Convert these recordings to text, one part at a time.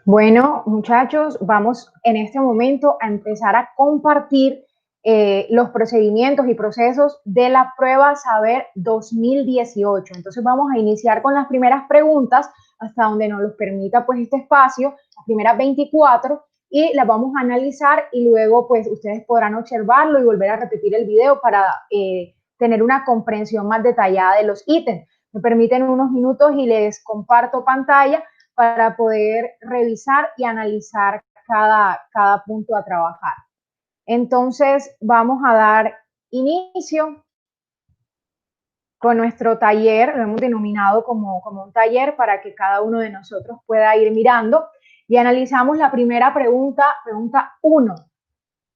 Bueno, muchachos, vamos en este momento a empezar a compartir los procedimientos y procesos de la prueba Saber 2018. Entonces vamos a iniciar con las primeras preguntas hasta donde nos los permita pues este espacio, las primeras 24, y las vamos a analizar y luego pues ustedes podrán observarlo y volver a repetir el video para tener una comprensión más detallada de los ítems. Me permiten unos minutos y les comparto pantalla para poder revisar y analizar cada punto a trabajar. Entonces, vamos a dar inicio con nuestro taller, lo hemos denominado como un taller para que cada uno de nosotros pueda ir mirando y analizamos la primera pregunta 1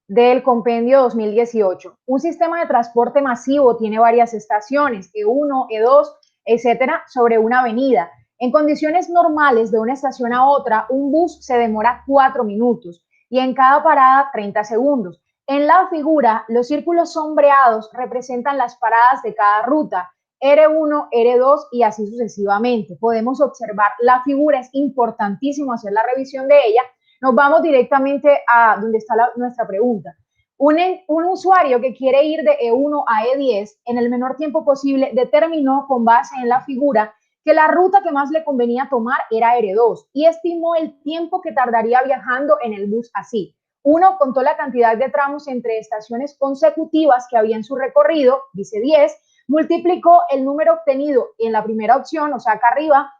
del compendio 2018. Un sistema de transporte masivo tiene varias estaciones, E1, E2, etcétera, sobre una avenida. En condiciones normales, de una estación a otra, un bus se demora 4 minutos y en cada parada 30 segundos. En la figura, los círculos sombreados representan las paradas de cada ruta, R1, R2 y así sucesivamente. Podemos observar la figura, es importantísimo hacer la revisión de ella. Nos vamos directamente a donde está nuestra pregunta. Un usuario que quiere ir de E1 a E10 en el menor tiempo posible determinó con base en la figura que la ruta que más le convenía tomar era R2 y estimó el tiempo que tardaría viajando en el bus así. Uno contó la cantidad de tramos entre estaciones consecutivas que había en su recorrido, dice 10, multiplicó el número obtenido en la primera opción, o sea, acá arriba,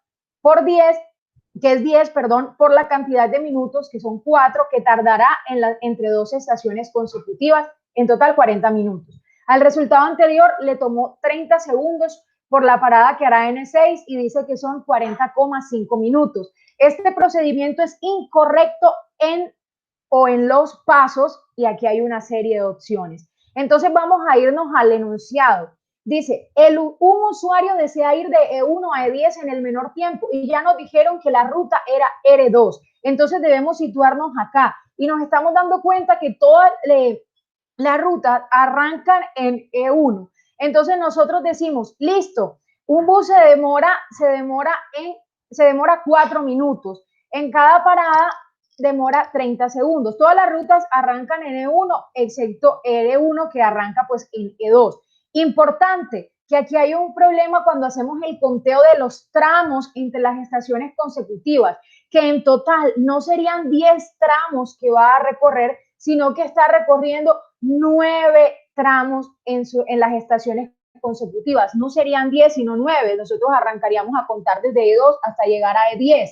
por 10, que es 10, perdón, por la cantidad de minutos, que son 4, que tardará entre dos estaciones consecutivas, en total 40 minutos. Al resultado anterior le tomó 30 segundos por la parada que hará en 6 y dice que son 40,5 minutos. Este procedimiento es incorrecto en los pasos y aquí hay una serie de opciones. Entonces vamos a irnos al enunciado. Dice, un usuario desea ir de E1 a E10 en el menor tiempo y ya nos dijeron que la ruta era R2. Entonces debemos situarnos acá y nos estamos dando cuenta que todas las rutas arrancan en E1. Entonces nosotros decimos, listo, un bus se demora 4 minutos. En cada parada demora 30 segundos. Todas las rutas arrancan en E1, excepto R1 que arranca pues en E2. Importante que aquí hay un problema cuando hacemos el conteo de los tramos entre las estaciones consecutivas, que en total no serían 10 tramos que va a recorrer, sino que está recorriendo 9 tramos en las estaciones consecutivas. No serían 10, sino 9. Nosotros arrancaríamos a contar desde E2 hasta llegar a E10,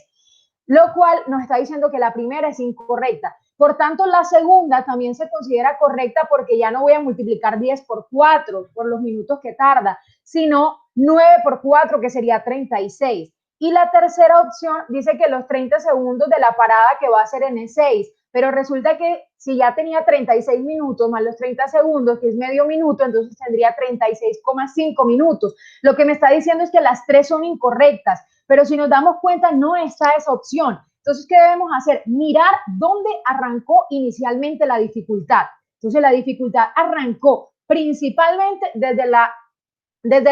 lo cual nos está diciendo que la primera es incorrecta. Por tanto, la segunda también se considera correcta porque ya no voy a multiplicar 10 por 4 por los minutos que tarda, sino 9 por 4 que sería 36. Y la tercera opción dice que los 30 segundos de la parada que va a ser en E6, pero resulta que si ya tenía 36 minutos más los 30 segundos, que es medio minuto, entonces tendría 36,5 minutos. Lo que me está diciendo es que las tres son incorrectas, pero si nos damos cuenta no está esa opción. Entonces, ¿qué debemos hacer? Mirar dónde arrancó inicialmente la dificultad. Entonces, la dificultad arrancó principalmente desde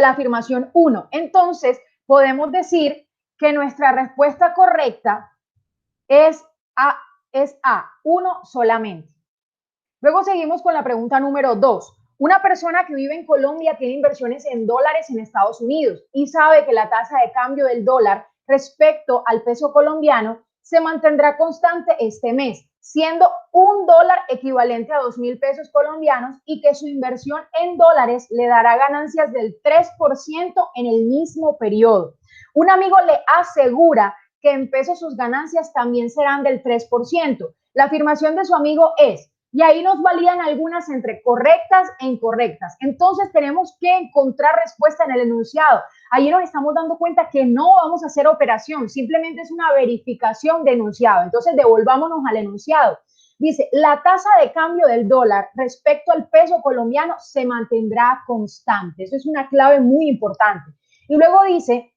la afirmación 1. Entonces, podemos decir que nuestra respuesta correcta es A, 1 solamente. Luego seguimos con la pregunta número 2. Una persona que vive en Colombia tiene inversiones en dólares en Estados Unidos y sabe que la tasa de cambio del dólar respecto al peso colombiano se mantendrá constante este mes, siendo un dólar equivalente a 2.000 pesos colombianos y que su inversión en dólares le dará ganancias del 3% en el mismo periodo. Un amigo le asegura que en pesos sus ganancias también serán del 3%. La afirmación de su amigo es, y ahí nos valían algunas entre correctas e incorrectas. Entonces tenemos que encontrar respuesta en el enunciado. Ahí nos estamos dando cuenta que no vamos a hacer operación, simplemente es una verificación de enunciado. Entonces devolvámonos al enunciado. Dice, la tasa de cambio del dólar respecto al peso colombiano se mantendrá constante. Eso es una clave muy importante. Y luego dice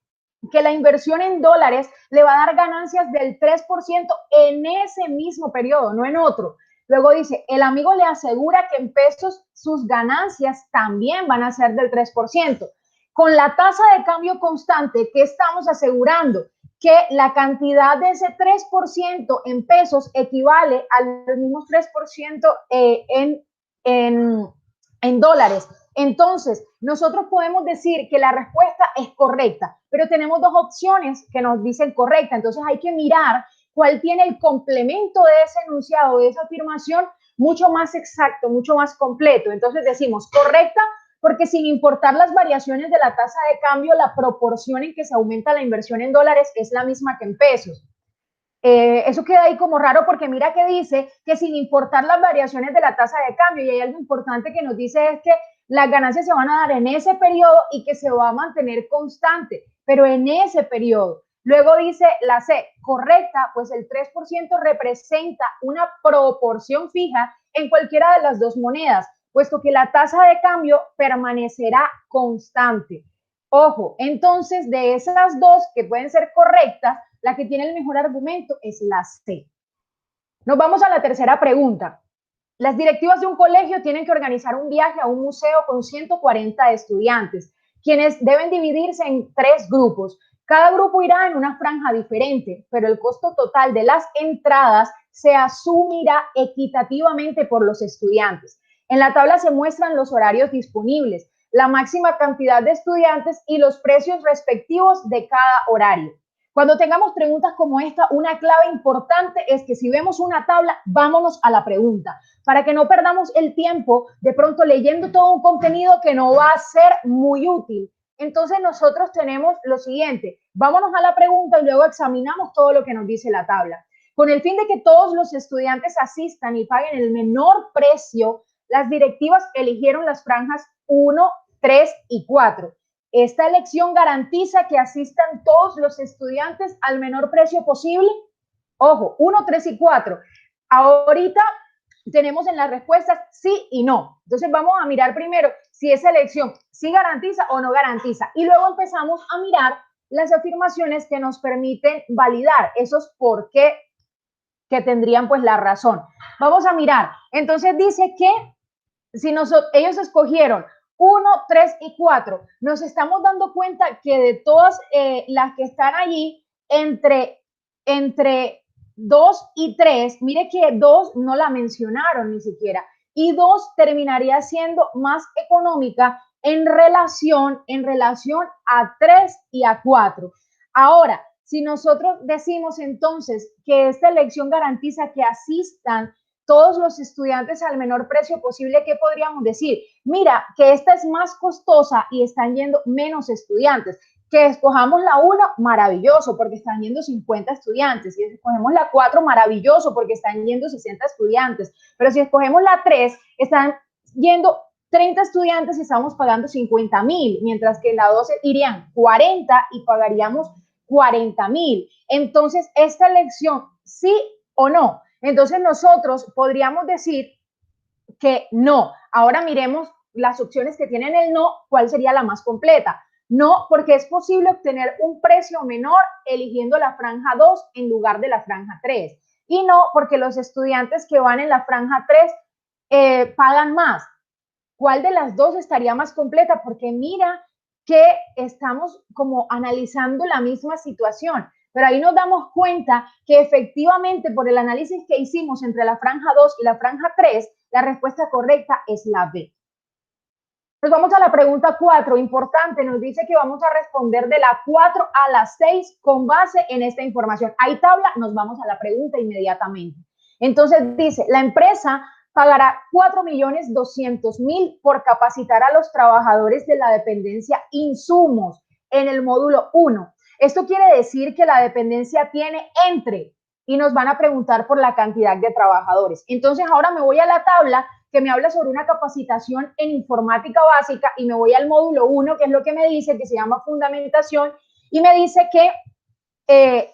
que la inversión en dólares le va a dar ganancias del 3% en ese mismo periodo, no en otro. Luego dice, el amigo le asegura que en pesos sus ganancias también van a ser del 3%. Con la tasa de cambio constante, ¿qué estamos asegurando? que la cantidad de ese 3% en pesos equivale a los mismos 3% en dólares. Entonces, nosotros podemos decir que la respuesta es correcta, pero tenemos dos opciones que nos dicen correcta. Entonces, hay que mirar cuál tiene el complemento de ese enunciado, de esa afirmación, mucho más exacto, mucho más completo. Entonces, decimos correcta porque sin importar las variaciones de la tasa de cambio, la proporción en que se aumenta la inversión en dólares es la misma que en pesos. Eso queda ahí como raro porque mira que dice que sin importar las variaciones de la tasa de cambio, y hay algo importante que nos dice es que las ganancias se van a dar en ese periodo y que se va a mantener constante, pero en ese periodo. Luego dice la C, correcta, pues el 3% representa una proporción fija en cualquiera de las dos monedas, puesto que la tasa de cambio permanecerá constante. Ojo, entonces de esas dos que pueden ser correctas, la que tiene el mejor argumento es la C. Nos vamos a la tercera pregunta. Las directivas de un colegio tienen que organizar un viaje a un museo con 140 estudiantes, quienes deben dividirse en 3 grupos. Cada grupo irá en una franja diferente, pero el costo total de las entradas se asumirá equitativamente por los estudiantes. En la tabla se muestran los horarios disponibles, la máxima cantidad de estudiantes y los precios respectivos de cada horario. Cuando tengamos preguntas como esta, una clave importante es que si vemos una tabla, vámonos a la pregunta, para que no perdamos el tiempo de pronto leyendo todo un contenido que no va a ser muy útil. Entonces nosotros tenemos lo siguiente, vámonos a la pregunta y luego examinamos todo lo que nos dice la tabla. Con el fin de que todos los estudiantes asistan y paguen el menor precio, las directivas eligieron las franjas 1, 3 y 4. ¿Esta elección garantiza que asistan todos los estudiantes al menor precio posible? Ojo, 1, 3 y 4. Ahorita tenemos en las respuestas sí y no. Entonces vamos a mirar primero si esa elección sí garantiza o no garantiza. Y luego empezamos a mirar las afirmaciones que nos permiten validar esos por qué que tendrían pues la razón. Vamos a mirar. Entonces dice que si ellos escogieron 1, 3 y 4, nos estamos dando cuenta que de todas las que están allí, entre 2 y 3, mire que 2 no la mencionaron ni siquiera, y 2 terminaría siendo más económica en relación a 3 y a 4. Ahora, si nosotros decimos entonces que esta elección garantiza que asistan todos los estudiantes al menor precio posible, ¿qué podríamos decir? Mira, que esta es más costosa y están yendo menos estudiantes. Que escojamos la 1, maravilloso, porque están yendo 50 estudiantes. Si escogemos la 4, maravilloso, porque están yendo 60 estudiantes. Pero si escogemos la 3, están yendo 30 estudiantes y estamos pagando 50,000, mientras que en la 12 irían 40 y pagaríamos 40,000. Entonces, esta elección, sí o no. Entonces nosotros podríamos decir que no. Ahora miremos las opciones que tienen el no, cuál sería la más completa. No, porque es posible obtener un precio menor eligiendo la franja 2 en lugar de la franja 3. Y no, porque los estudiantes que van en la franja 3 pagan más. ¿Cuál de las dos estaría más completa? Porque mira que estamos como analizando la misma situación. Pero ahí nos damos cuenta que efectivamente por el análisis que hicimos entre la franja 2 y la franja 3, la respuesta correcta es la B. Nos vamos a la pregunta 4, importante, nos dice que vamos a responder de la 4 a la 6 con base en esta información. Hay tabla, nos vamos a la pregunta inmediatamente. Entonces dice, la empresa pagará 4,200,000 por capacitar a los trabajadores de la dependencia insumos en el módulo 1. Esto quiere decir que la dependencia tiene entre y nos van a preguntar por la cantidad de trabajadores. Entonces ahora me voy a la tabla que me habla sobre una capacitación en informática básica y me voy al módulo 1, que es lo que me dice, que se llama fundamentación, y me dice que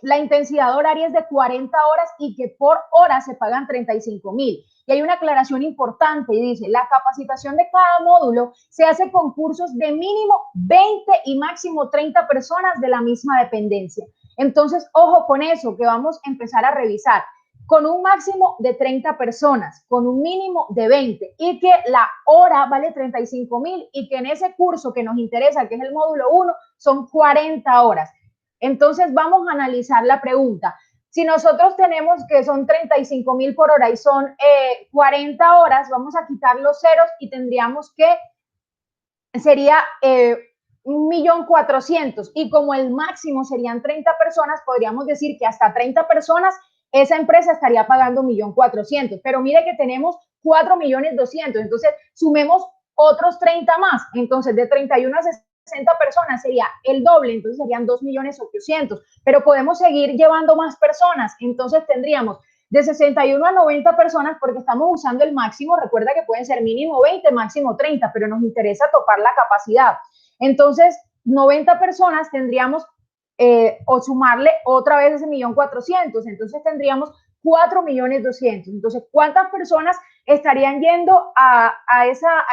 la intensidad horaria es de 40 horas y que por hora se pagan 35,000. Y hay una aclaración importante y dice, la capacitación de cada módulo se hace con cursos de mínimo 20 y máximo 30 personas de la misma dependencia. Entonces, ojo con eso, que vamos a empezar a revisar. Con un máximo de 30 personas, con un mínimo de 20, y que la hora vale 35,000 y que en ese curso que nos interesa, que es el módulo 1, son 40 horas. Entonces vamos a analizar la pregunta. Si nosotros tenemos que son 35.000 por hora y son 40 horas, vamos a quitar los ceros y tendríamos que, sería 1.400.000, y como el máximo serían 30 personas, podríamos decir que hasta 30 personas esa empresa estaría pagando 1.400.000, pero mire que tenemos 4.200.000, entonces sumemos otros 30 más, entonces de 31 a 60 personas sería el doble, entonces serían 2.800.000, pero podemos seguir llevando más personas, entonces tendríamos de 61 a 90 personas, porque estamos usando el máximo. Recuerda que pueden ser mínimo 20, máximo 30, pero nos interesa topar la capacidad. Entonces, 90 personas tendríamos, o sumarle otra vez ese 1.400.000, entonces tendríamos 4.200.000. Entonces, ¿cuántas personas estarían yendo a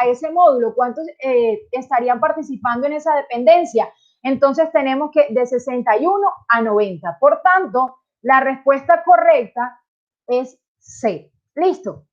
ese módulo? ¿Cuántos estarían participando en esa dependencia? Entonces, tenemos que de 61 a 90. Por tanto, la respuesta correcta es C. Listo.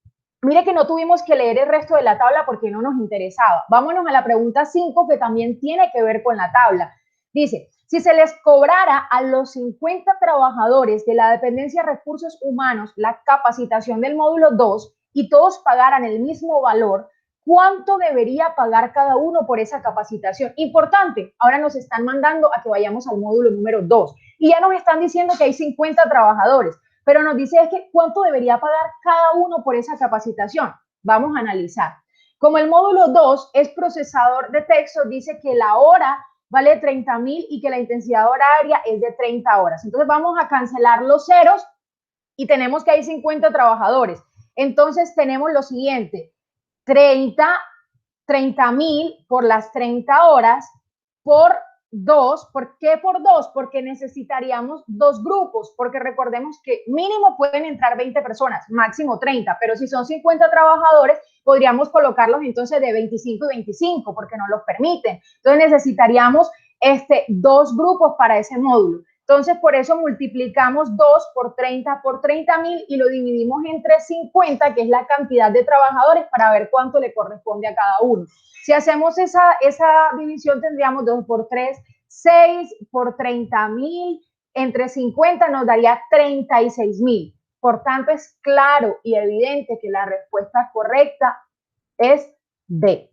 Mire que no tuvimos que leer el resto de la tabla porque no nos interesaba. Vámonos a la pregunta 5, que también tiene que ver con la tabla. Dice, si se les cobrara a los 50 trabajadores de la dependencia de recursos humanos la capacitación del módulo 2 y todos pagaran el mismo valor, ¿cuánto debería pagar cada uno por esa capacitación? Importante, ahora nos están mandando a que vayamos al módulo número 2 y ya nos están diciendo que hay 50 trabajadores, pero nos dice es que cuánto debería pagar cada uno por esa capacitación. Vamos a analizar. Como el módulo 2 es procesador de texto, dice que la hora vale 30.000 y que la intensidad horaria es de 30 horas. Entonces vamos a cancelar los ceros y tenemos que hay 50 trabajadores. Entonces tenemos lo siguiente, 30.000 por las 30 horas por 2. ¿Por qué por 2? Porque necesitaríamos 2 grupos, porque recordemos que mínimo pueden entrar 20 personas, máximo 30, pero si son 50 trabajadores, podríamos colocarlos entonces de 25 y 25, porque no los permiten. Entonces necesitaríamos 2 grupos para ese módulo. Entonces, por eso multiplicamos 2 por 30.000 y lo dividimos entre 50, que es la cantidad de trabajadores, para ver cuánto le corresponde a cada uno. Si hacemos esa división, tendríamos 2 por 3, 6 por 30.000, entre 50 nos daría 36.000. Por tanto, es claro y evidente que la respuesta correcta es D.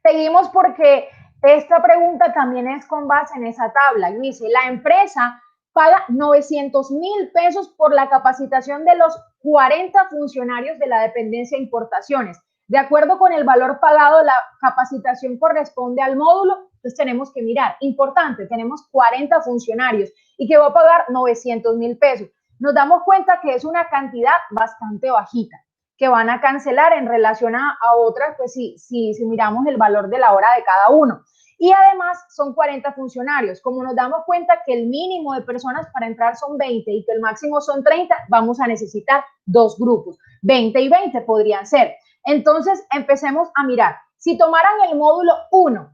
Seguimos porque esta pregunta también es con base en esa tabla. Y dice, la empresa paga 900.000 pesos por la capacitación de los 40 funcionarios de la dependencia de importaciones. De acuerdo con el valor pagado, la capacitación corresponde al módulo. Entonces tenemos que mirar, importante, tenemos 40 funcionarios y que va a pagar 900.000 pesos. Nos damos cuenta que es una cantidad bastante bajita, que van a cancelar en relación a otras, pues si miramos el valor de la hora de cada uno. Y además son 40 funcionarios. Como nos damos cuenta que el mínimo de personas para entrar son 20 y que el máximo son 30, vamos a necesitar 2 grupos. 20 y 20 podrían ser. Entonces, empecemos a mirar. Si tomaran el módulo 1,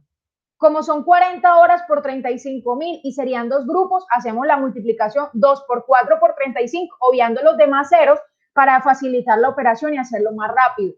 como son 40 horas por 35.000 y serían 2 grupos, hacemos la multiplicación 2 por 4 por 35, obviando los demás ceros, para facilitar la operación y hacerlo más rápido.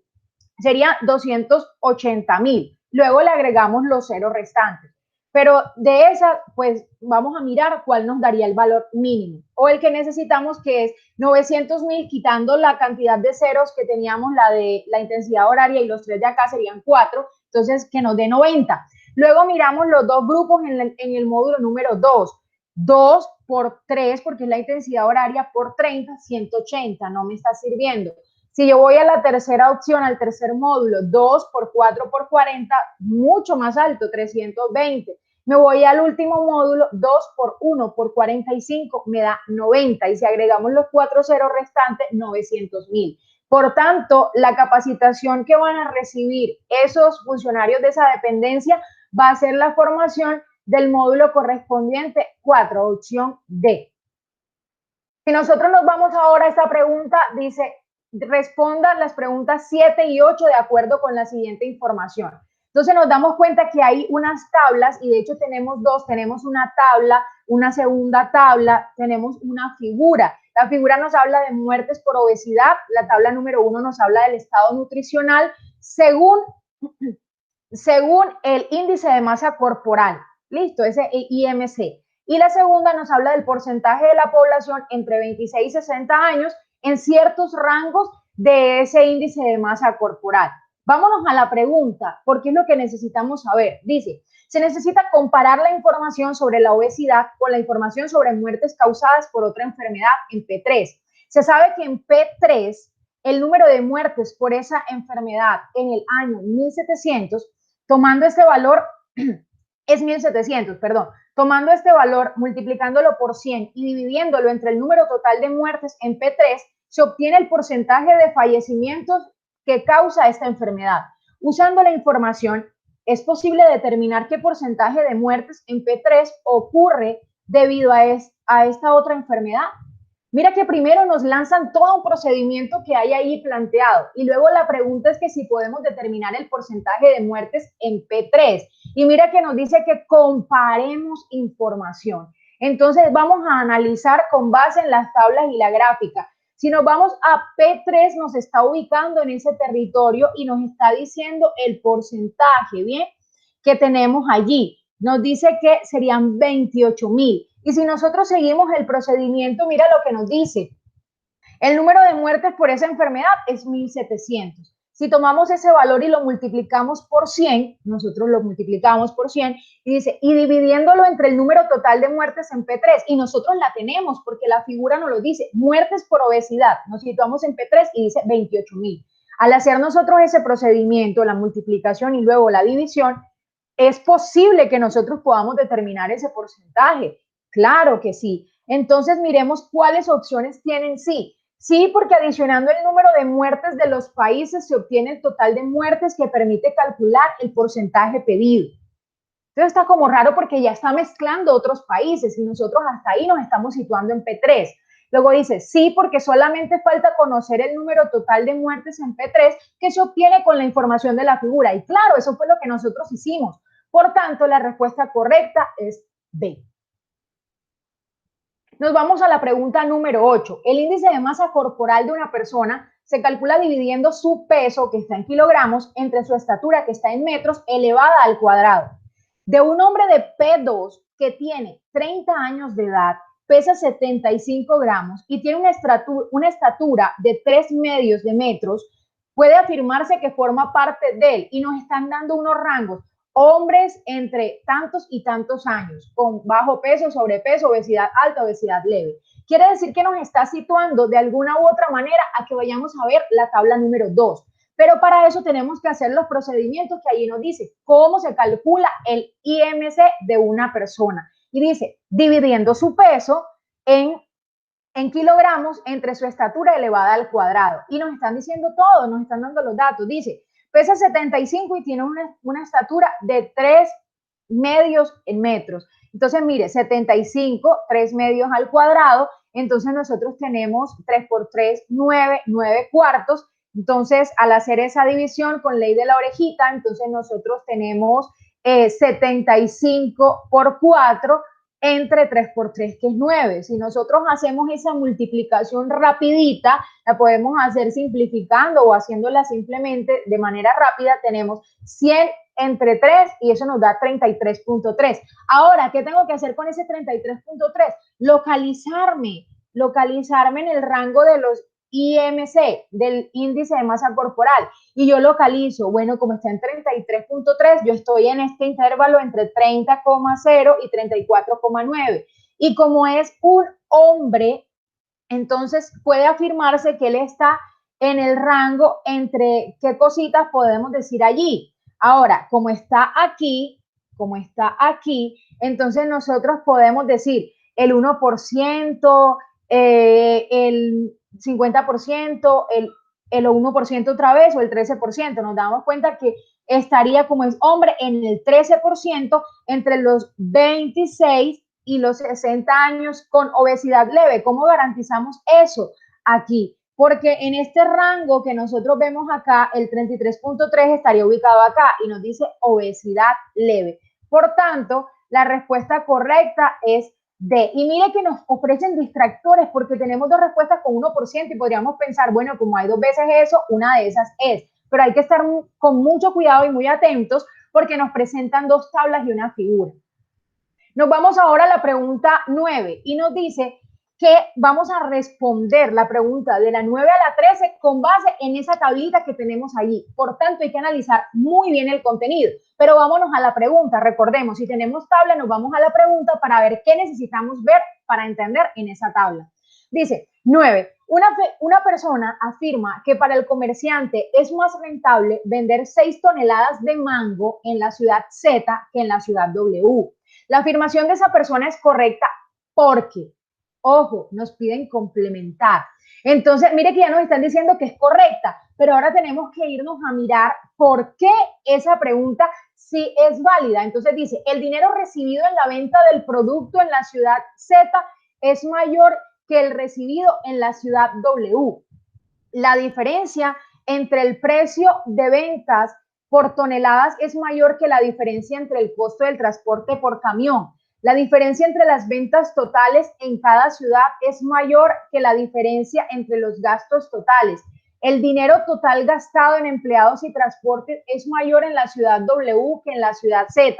Sería 280.000. Luego le agregamos los ceros restantes. Pero de esa, pues vamos a mirar cuál nos daría el valor mínimo. O el que necesitamos, que es 900.000, quitando la cantidad de ceros que teníamos, la de la intensidad horaria y los 3 de acá serían 4. Entonces, que nos dé 90. Luego miramos los 2 grupos en el módulo número 2. 2 por 3, porque es la intensidad horaria, por 30, 180, no me está sirviendo. Si yo voy a la tercera opción, al tercer módulo, 2 por 4 por 40, mucho más alto, 320. Me voy al último módulo, 2 por 1 por 45, me da 90. Y si agregamos los 4 ceros restantes, 900.000. Por tanto, la capacitación que van a recibir esos funcionarios de esa dependencia va a ser la formación del módulo correspondiente 4, opción D. Si nosotros nos vamos ahora a esta pregunta, dice, respondan las preguntas 7 y 8 de acuerdo con la siguiente información. Entonces nos damos cuenta que hay unas tablas, y de hecho tenemos 2, tenemos una tabla, una segunda tabla, tenemos una figura. La figura nos habla de muertes por obesidad, la tabla número 1 nos habla del estado nutricional según el índice de masa corporal. Listo, ese IMC. Y la segunda nos habla del porcentaje de la población entre 26 y 60 años en ciertos rangos de ese índice de masa corporal. Vámonos a la pregunta, porque es lo que necesitamos saber. Dice, se necesita comparar la información sobre la obesidad con la información sobre muertes causadas por otra enfermedad en P3. Se sabe que en P3 el número de muertes por esa enfermedad en el año 1700, tomando este valor, es 1700, perdón, tomando este valor, multiplicándolo por 100 y dividiéndolo entre el número total de muertes en P3, se obtiene el porcentaje de fallecimientos que causa esta enfermedad. Usando la información, es posible determinar qué porcentaje de muertes en P3 ocurre debido a esta otra enfermedad. Mira que primero nos lanzan todo un procedimiento que hay ahí planteado y luego la pregunta es que si podemos determinar el porcentaje de muertes en P3. Y mira que nos dice que comparemos información. Entonces vamos a analizar con base en las tablas y la gráfica. Si nos vamos a P3, nos está ubicando en ese territorio y nos está diciendo el porcentaje, ¿bien? Que tenemos allí. Nos dice que serían 28,000. Y si nosotros seguimos el procedimiento, mira lo que nos dice. El número de muertes por esa enfermedad es 1,700. Si tomamos ese valor y lo multiplicamos por 100, nosotros lo multiplicamos por 100 y dice, y dividiéndolo entre el número total de muertes en P3, y nosotros la tenemos porque la figura nos lo dice, muertes por obesidad, nos situamos en P3 y dice 28,000. Al hacer nosotros ese procedimiento, la multiplicación y luego la división, es posible que nosotros podamos determinar ese porcentaje. Claro que sí. Entonces miremos cuáles opciones tienen sí. Sí, porque adicionando el número de muertes de los países se obtiene el total de muertes que permite calcular el porcentaje pedido. Entonces está como raro porque ya está mezclando otros países y nosotros hasta ahí nos estamos situando en P3. Luego dice, sí, porque solamente falta conocer el número total de muertes en P3 que se obtiene con la información de la figura. Y claro, eso fue lo que nosotros hicimos. Por tanto, la respuesta correcta es B. Nos vamos a la pregunta número 8. El índice de masa corporal de una persona se calcula dividiendo su peso, que está en kilogramos, entre su estatura, que está en metros, elevada al cuadrado. De un hombre de P2 que tiene 30 años de edad, pesa 75 gramos y tiene una estatura de 3 medios de metros, puede afirmarse que forma parte de él y nos están dando unos rangos. Hombres entre tantos y tantos años, con bajo peso, sobrepeso, obesidad alta, obesidad leve. Quiere decir que nos está situando de alguna u otra manera a que vayamos a ver la tabla número 2. Pero para eso tenemos que hacer los procedimientos que allí nos dice cómo se calcula el IMC de una persona. Y dice, dividiendo su peso en kilogramos entre su estatura elevada al cuadrado. Y nos están diciendo todo, nos están dando los datos. Dice, pesa 75 y tiene una estatura de 3 medios en metros. Entonces, mire, 75, 3 medios al cuadrado. Entonces, nosotros tenemos 3 por 3, 9, 9 cuartos. Entonces, al hacer esa división con ley de la orejita, entonces nosotros tenemos 75 por 4 entre 3 por 3, que es 9. Si nosotros hacemos esa multiplicación rapidita, la podemos hacer simplificando o haciéndola simplemente de manera rápida. Tenemos 100 entre 3 y eso nos da 33.3. Ahora, ¿qué tengo que hacer con ese 33.3? Localizarme en el rango de los IMC, del índice de masa corporal. Y yo localizo, bueno, como está en 33.3, yo estoy en este intervalo entre 30,0 y 34,9. Y como es un hombre, entonces puede afirmarse que él está en el rango entre qué cositas podemos decir allí. Ahora, como está aquí, entonces nosotros podemos decir el 1%, el 50%, el 1% otra vez o el 13%. Nos damos cuenta que estaría como es hombre en el 13% entre los 26 y los 60 años con obesidad leve. ¿Cómo garantizamos eso aquí? Porque en este rango que nosotros vemos acá, el 33.3 estaría ubicado acá y nos dice obesidad leve. Por tanto, la respuesta correcta es D. Y mire que nos ofrecen distractores porque tenemos dos respuestas con 1% y podríamos pensar, bueno, como hay dos veces eso, una de esas es. Pero hay que estar con mucho cuidado y muy atentos porque nos presentan dos tablas y una figura. Nos vamos ahora a la pregunta 9 y nos dice que vamos a responder la pregunta de la 9 a la 13 con base en esa tablita que tenemos allí. Por tanto, hay que analizar muy bien el contenido. Pero vámonos a la pregunta. Recordemos, si tenemos tabla, nos vamos a la pregunta para ver qué necesitamos ver para entender en esa tabla. Dice, 9. Una persona afirma que para el comerciante es más rentable vender 6 toneladas de mango en la ciudad Z que en la ciudad W. La afirmación de esa persona es correcta porque, ojo, nos piden complementar. Entonces, mire que ya nos están diciendo que es correcta, pero ahora tenemos que irnos a mirar por qué esa pregunta sí es válida. Entonces dice, el dinero recibido en la venta del producto en la ciudad Z es mayor que el recibido en la ciudad W. La diferencia entre el precio de ventas por toneladas es mayor que la diferencia entre el costo del transporte por camión. La diferencia entre las ventas totales en cada ciudad es mayor que la diferencia entre los gastos totales. El dinero total gastado en empleados y transporte es mayor en la ciudad W que en la ciudad Z.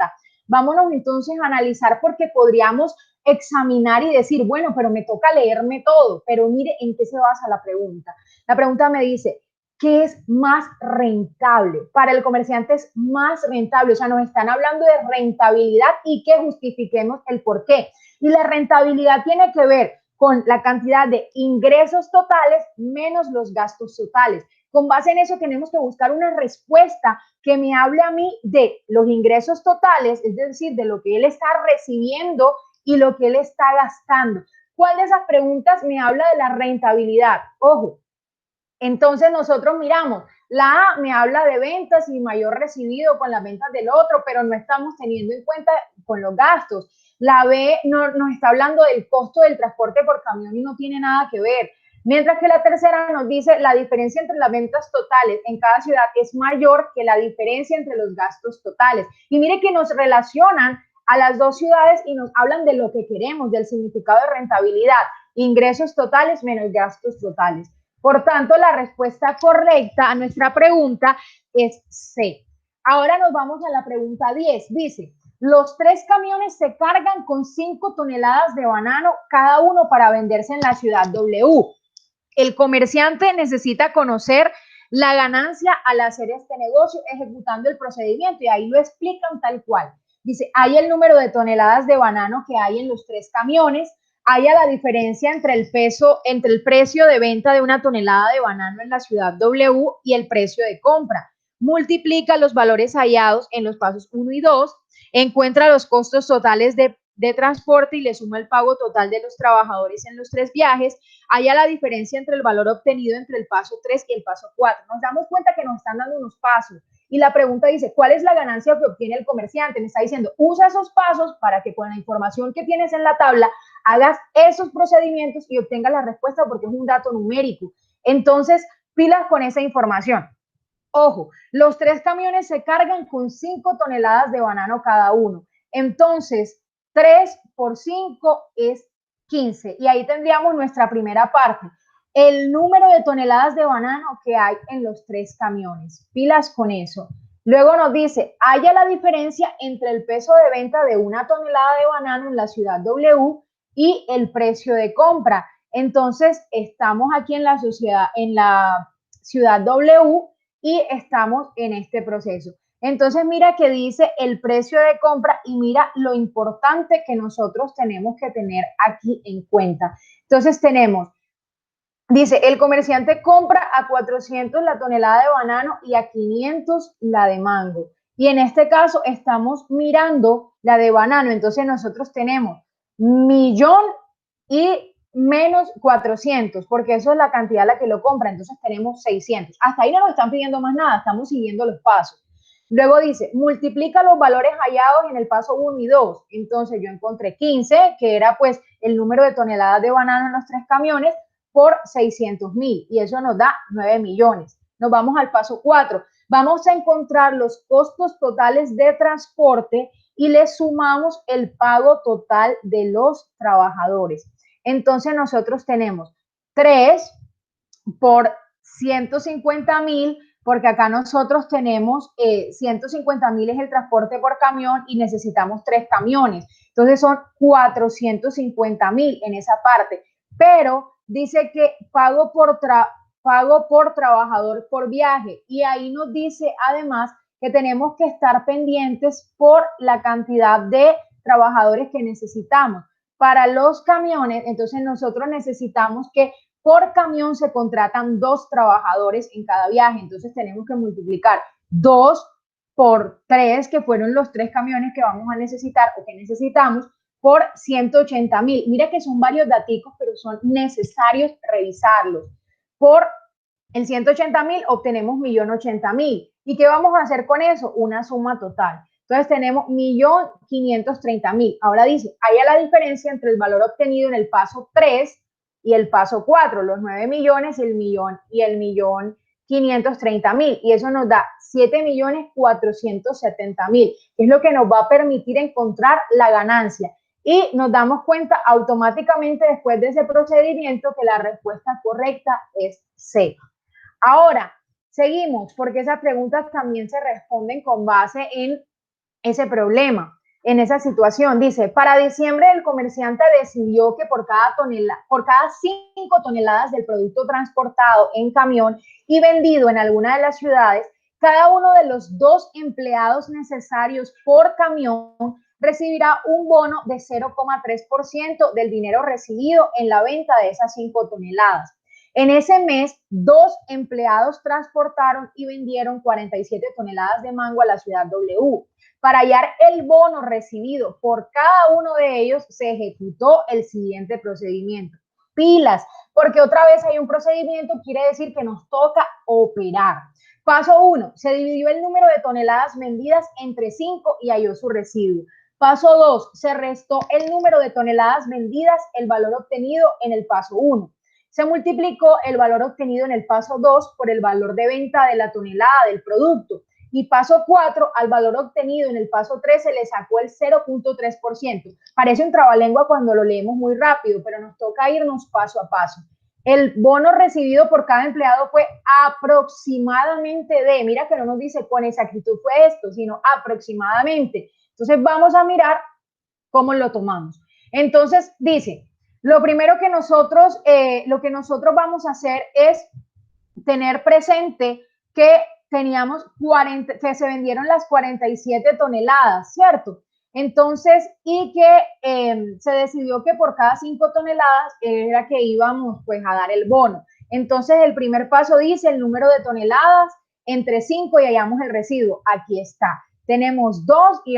Vámonos entonces a analizar porque podríamos examinar y decir, bueno, pero me toca leerme todo, pero mire en qué se basa la pregunta. La pregunta me dice, ¿qué es más rentable? Para el comerciante es más rentable, o sea, nos están hablando de rentabilidad y que justifiquemos el por qué. Y la rentabilidad tiene que ver con la cantidad de ingresos totales menos los gastos totales. Con base en eso tenemos que buscar una respuesta que me hable a mí de los ingresos totales, es decir, de lo que él está recibiendo y lo que él está gastando. ¿Cuál de esas preguntas me habla de la rentabilidad? Ojo, entonces nosotros miramos, la A me habla de ventas y mayor recibido con las ventas del otro, pero no estamos teniendo en cuenta con los gastos. La B nos está hablando del costo del transporte por camión y no tiene nada que ver. Mientras que la tercera nos dice la diferencia entre las ventas totales en cada ciudad es mayor que la diferencia entre los gastos totales. Y mire que nos relacionan a las dos ciudades y nos hablan de lo que queremos, del significado de rentabilidad, ingresos totales menos gastos totales. Por tanto, la respuesta correcta a nuestra pregunta es C. Ahora nos vamos a la pregunta 10. Dice, los 3 camiones se cargan con 5 toneladas de banano cada uno para venderse en la ciudad W. El comerciante necesita conocer la ganancia al hacer este negocio ejecutando el procedimiento y ahí lo explican tal cual. Dice, hay el número de toneladas de banano que hay en los 3 camiones, haya la diferencia entre el precio de venta de una tonelada de banano en la ciudad W y el precio de compra. Multiplica los valores hallados en los pasos 1 y 2, encuentra los costos totales de transporte y le suma el pago total de los trabajadores en los 3 viajes, haya la diferencia entre el valor obtenido entre el paso 3 y el paso 4. Nos damos cuenta que nos están dando unos pasos y la pregunta dice, ¿cuál es la ganancia que obtiene el comerciante? Me está diciendo, usa esos pasos para que con la información que tienes en la tabla hagas esos procedimientos y obtengas la respuesta porque es un dato numérico. Entonces, pilas con esa información. Ojo, los 3 camiones se cargan con 5 toneladas de banano cada uno. Entonces, 3 por 5 es 15. Y ahí tendríamos nuestra primera parte. El número de toneladas de banano que hay en los 3 camiones. Pilas con eso. Luego nos dice, haya la diferencia entre el peso de venta de una tonelada de banano en la ciudad W y el precio de compra. Entonces, estamos aquí en la ciudad W y estamos en este proceso. Entonces, mira que dice el precio de compra y mira lo importante que nosotros tenemos que tener aquí en cuenta. Entonces, dice, el comerciante compra a 400 la tonelada de banano y a 500 la de mango. Y en este caso estamos mirando la de banano. Entonces, nosotros tenemos 1.000.000 y menos 400, porque eso es la cantidad a la que lo compra, entonces tenemos 600. Hasta ahí no nos están pidiendo más nada, estamos siguiendo los pasos. Luego dice, multiplica los valores hallados en el paso 1 y 2. Entonces yo encontré 15, que era pues el número de toneladas de banano en los 3 camiones, por 600.000, y eso nos da 9 millones. Nos vamos al paso 4. Vamos a encontrar los costos totales de transporte y le sumamos el pago total de los trabajadores. Entonces nosotros tenemos 3 por 150.000 porque acá nosotros tenemos 150.000 es el transporte por camión y necesitamos 3 camiones. Entonces son 450.000 en esa parte. Pero dice que pago por trabajador por viaje. Y ahí nos dice además que tenemos que estar pendientes por la cantidad de trabajadores que necesitamos. Para los camiones, entonces nosotros necesitamos que por camión se contratan 2 trabajadores en cada viaje. Entonces tenemos que multiplicar 2 por 3, que fueron los 3 camiones que vamos a necesitar o que necesitamos, por 180.000. Mira que son varios daticos, pero son necesarios revisarlos. Por el 180.000 obtenemos 1.080.000. ¿Y qué vamos a hacer con eso? Una suma total. Entonces tenemos 1.530.000. Ahora dice, hay la diferencia entre el valor obtenido en el paso 3 y el paso 4, los 9 millones y el millón 530.000. Y eso nos da 7.470.000, que es lo que nos va a permitir encontrar la ganancia. Y nos damos cuenta automáticamente después de ese procedimiento que la respuesta correcta es C. Ahora, seguimos, porque esas preguntas también se responden con base en ese problema, en esa situación. Dice, para diciembre el comerciante decidió que por cada 5 toneladas del producto transportado en camión y vendido en alguna de las ciudades, cada uno de los 2 empleados necesarios por camión recibirá un bono de 0,3% del dinero recibido en la venta de esas 5 toneladas. En ese mes, 2 empleados transportaron y vendieron 47 toneladas de mango a la ciudad W. Para hallar el bono recibido por cada uno de ellos, se ejecutó el siguiente procedimiento. Pilas, porque otra vez hay un procedimiento, quiere decir que nos toca operar. Paso 1, se dividió el número de toneladas vendidas entre 5 y halló su residuo. Paso 2, se restó el número de toneladas vendidas, el valor obtenido en el paso 1. Se multiplicó el valor obtenido en el paso 2 por el valor de venta de la tonelada del producto. Y paso 4, al valor obtenido en el paso 3 se le sacó el 0,3%. Parece un trabalengua cuando lo leemos muy rápido, pero nos toca irnos paso a paso. El bono recibido por cada empleado fue aproximadamente de, mira que no nos dice con exactitud fue esto, sino aproximadamente. Entonces vamos a mirar cómo lo tomamos. Entonces dice, lo primero que nosotros vamos a hacer es tener presente que que se vendieron las 47 toneladas, ¿cierto? Entonces, y que se decidió que por cada 5 toneladas era que íbamos pues a dar el bono. Entonces, el primer paso dice el número de toneladas entre 5 y hallamos el residuo. Aquí está. Tenemos 2 y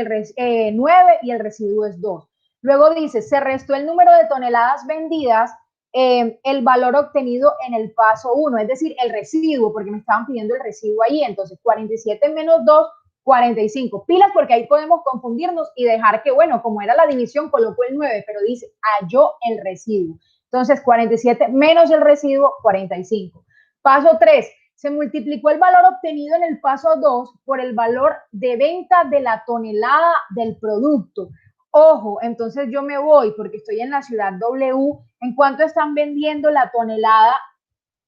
9 y el residuo es 2. Luego dice, se restó el número de toneladas vendidas, el valor obtenido en el paso 1, es decir, el residuo, porque me estaban pidiendo el residuo ahí. Entonces, 47 menos 2, 45. Pilas, porque ahí podemos confundirnos y dejar que, bueno, como era la división, colocó el 9, pero dice, halló el residuo. Entonces, 47 menos el residuo, 45. Paso 3, se multiplicó el valor obtenido en el paso 2 por el valor de venta de la tonelada del producto. Ojo, entonces yo me voy porque estoy en la ciudad W. ¿En cuánto están vendiendo la tonelada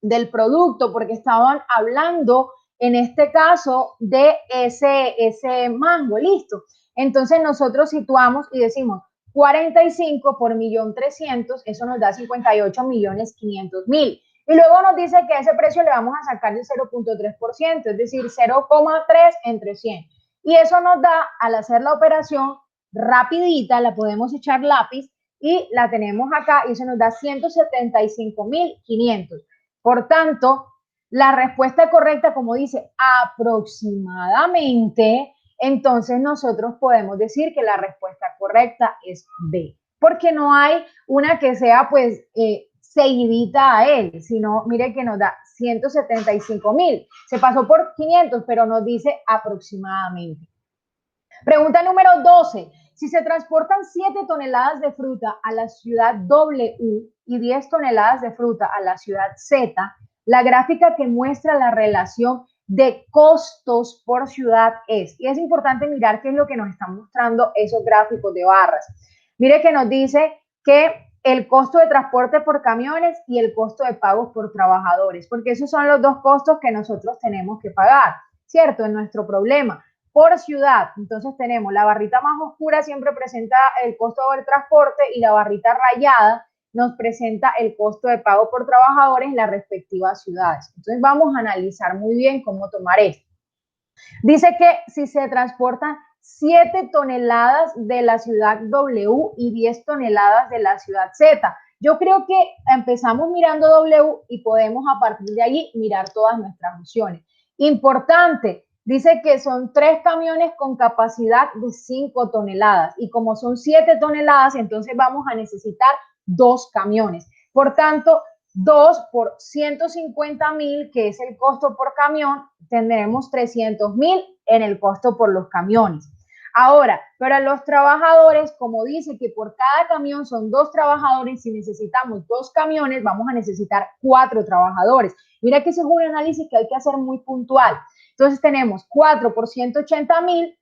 del producto? Porque estaban hablando en este caso de ese mango, listo. Entonces nosotros situamos y decimos 45 por 1.300.000, eso nos da 58.500.000. Y luego nos dice que a ese precio le vamos a sacar el 0,3%, es decir, 0,3 entre 100. Y eso nos da, al hacer la operación rapidita, la podemos echar lápiz y la tenemos acá y eso nos da 175.500. Por tanto, la respuesta correcta, como dice aproximadamente, entonces nosotros podemos decir que la respuesta correcta es B, porque no hay una que sea pues seguidita a él, sino mire que nos da 175.000. Se pasó por 500, pero nos dice aproximadamente. Pregunta número 12. Si se transportan 7 toneladas de fruta a la ciudad W y 10 toneladas de fruta a la ciudad Z, la gráfica que muestra la relación de costos por ciudad es. Y es importante mirar qué es lo que nos están mostrando esos gráficos de barras. Mire que nos dice que el costo de transporte por camiones y el costo de pagos por trabajadores, porque esos son los dos costos que nosotros tenemos que pagar, ¿cierto? En nuestro problema. Por ciudad, entonces tenemos la barrita más oscura siempre presenta el costo del transporte y la barrita rayada nos presenta el costo de pago por trabajadores en las respectivas ciudades. Entonces vamos a analizar muy bien cómo tomar esto. Dice que si se transportan 7 toneladas de la ciudad W y 10 toneladas de la ciudad Z. Yo creo que empezamos mirando W y podemos a partir de allí mirar todas nuestras opciones. Importante, dice que son 3 camiones con capacidad de 5 toneladas y como son 7 toneladas, entonces vamos a necesitar 2 camiones. Por tanto, 2 por 150,000, que es el costo por camión, tendremos 300,000 en el costo por los camiones. Ahora, para los trabajadores, como dice que por cada camión son 2 trabajadores, si necesitamos 2 camiones, vamos a necesitar 4 trabajadores. Mira que ese es un análisis que hay que hacer muy puntual. Entonces tenemos 4 por 180,000,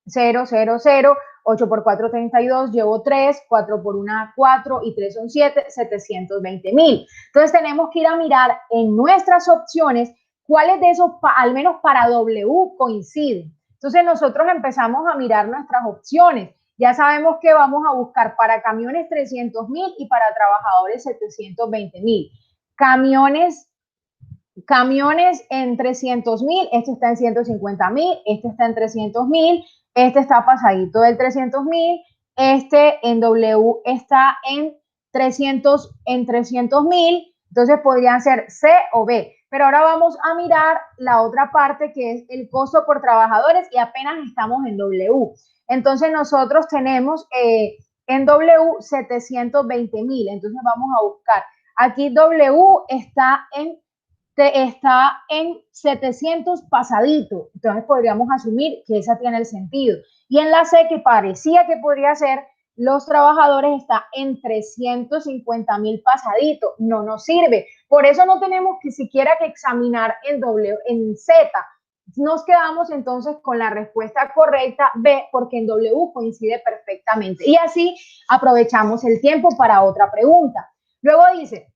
0, 0, 0, 8 por 4, 32, llevo 3, 4 por 1, 4 y 3 son 7, 720,000. Entonces tenemos que ir a mirar en nuestras opciones cuáles de esos, al menos para W, coinciden. Entonces nosotros empezamos a mirar nuestras opciones. Ya sabemos que vamos a buscar para camiones 300,000 y para trabajadores 720,000. Camiones en 300,000, este está en 150,000, este está en 300,000, este está pasadito del 300,000, este en W está en 300,000, entonces podrían ser C o B. Pero ahora vamos a mirar la otra parte que es el costo por trabajadores y apenas estamos en W. Entonces nosotros tenemos en W 720,000, entonces vamos a buscar. Aquí W está en 700 pasadito, entonces podríamos asumir que esa tiene el sentido. Y en la C, que parecía que podría ser, los trabajadores está en 350,000 pasadito, no nos sirve. Por eso no tenemos que siquiera que examinar en Z. Nos quedamos entonces con la respuesta correcta B, porque en W coincide perfectamente. Y así aprovechamos el tiempo para otra pregunta. Luego dice,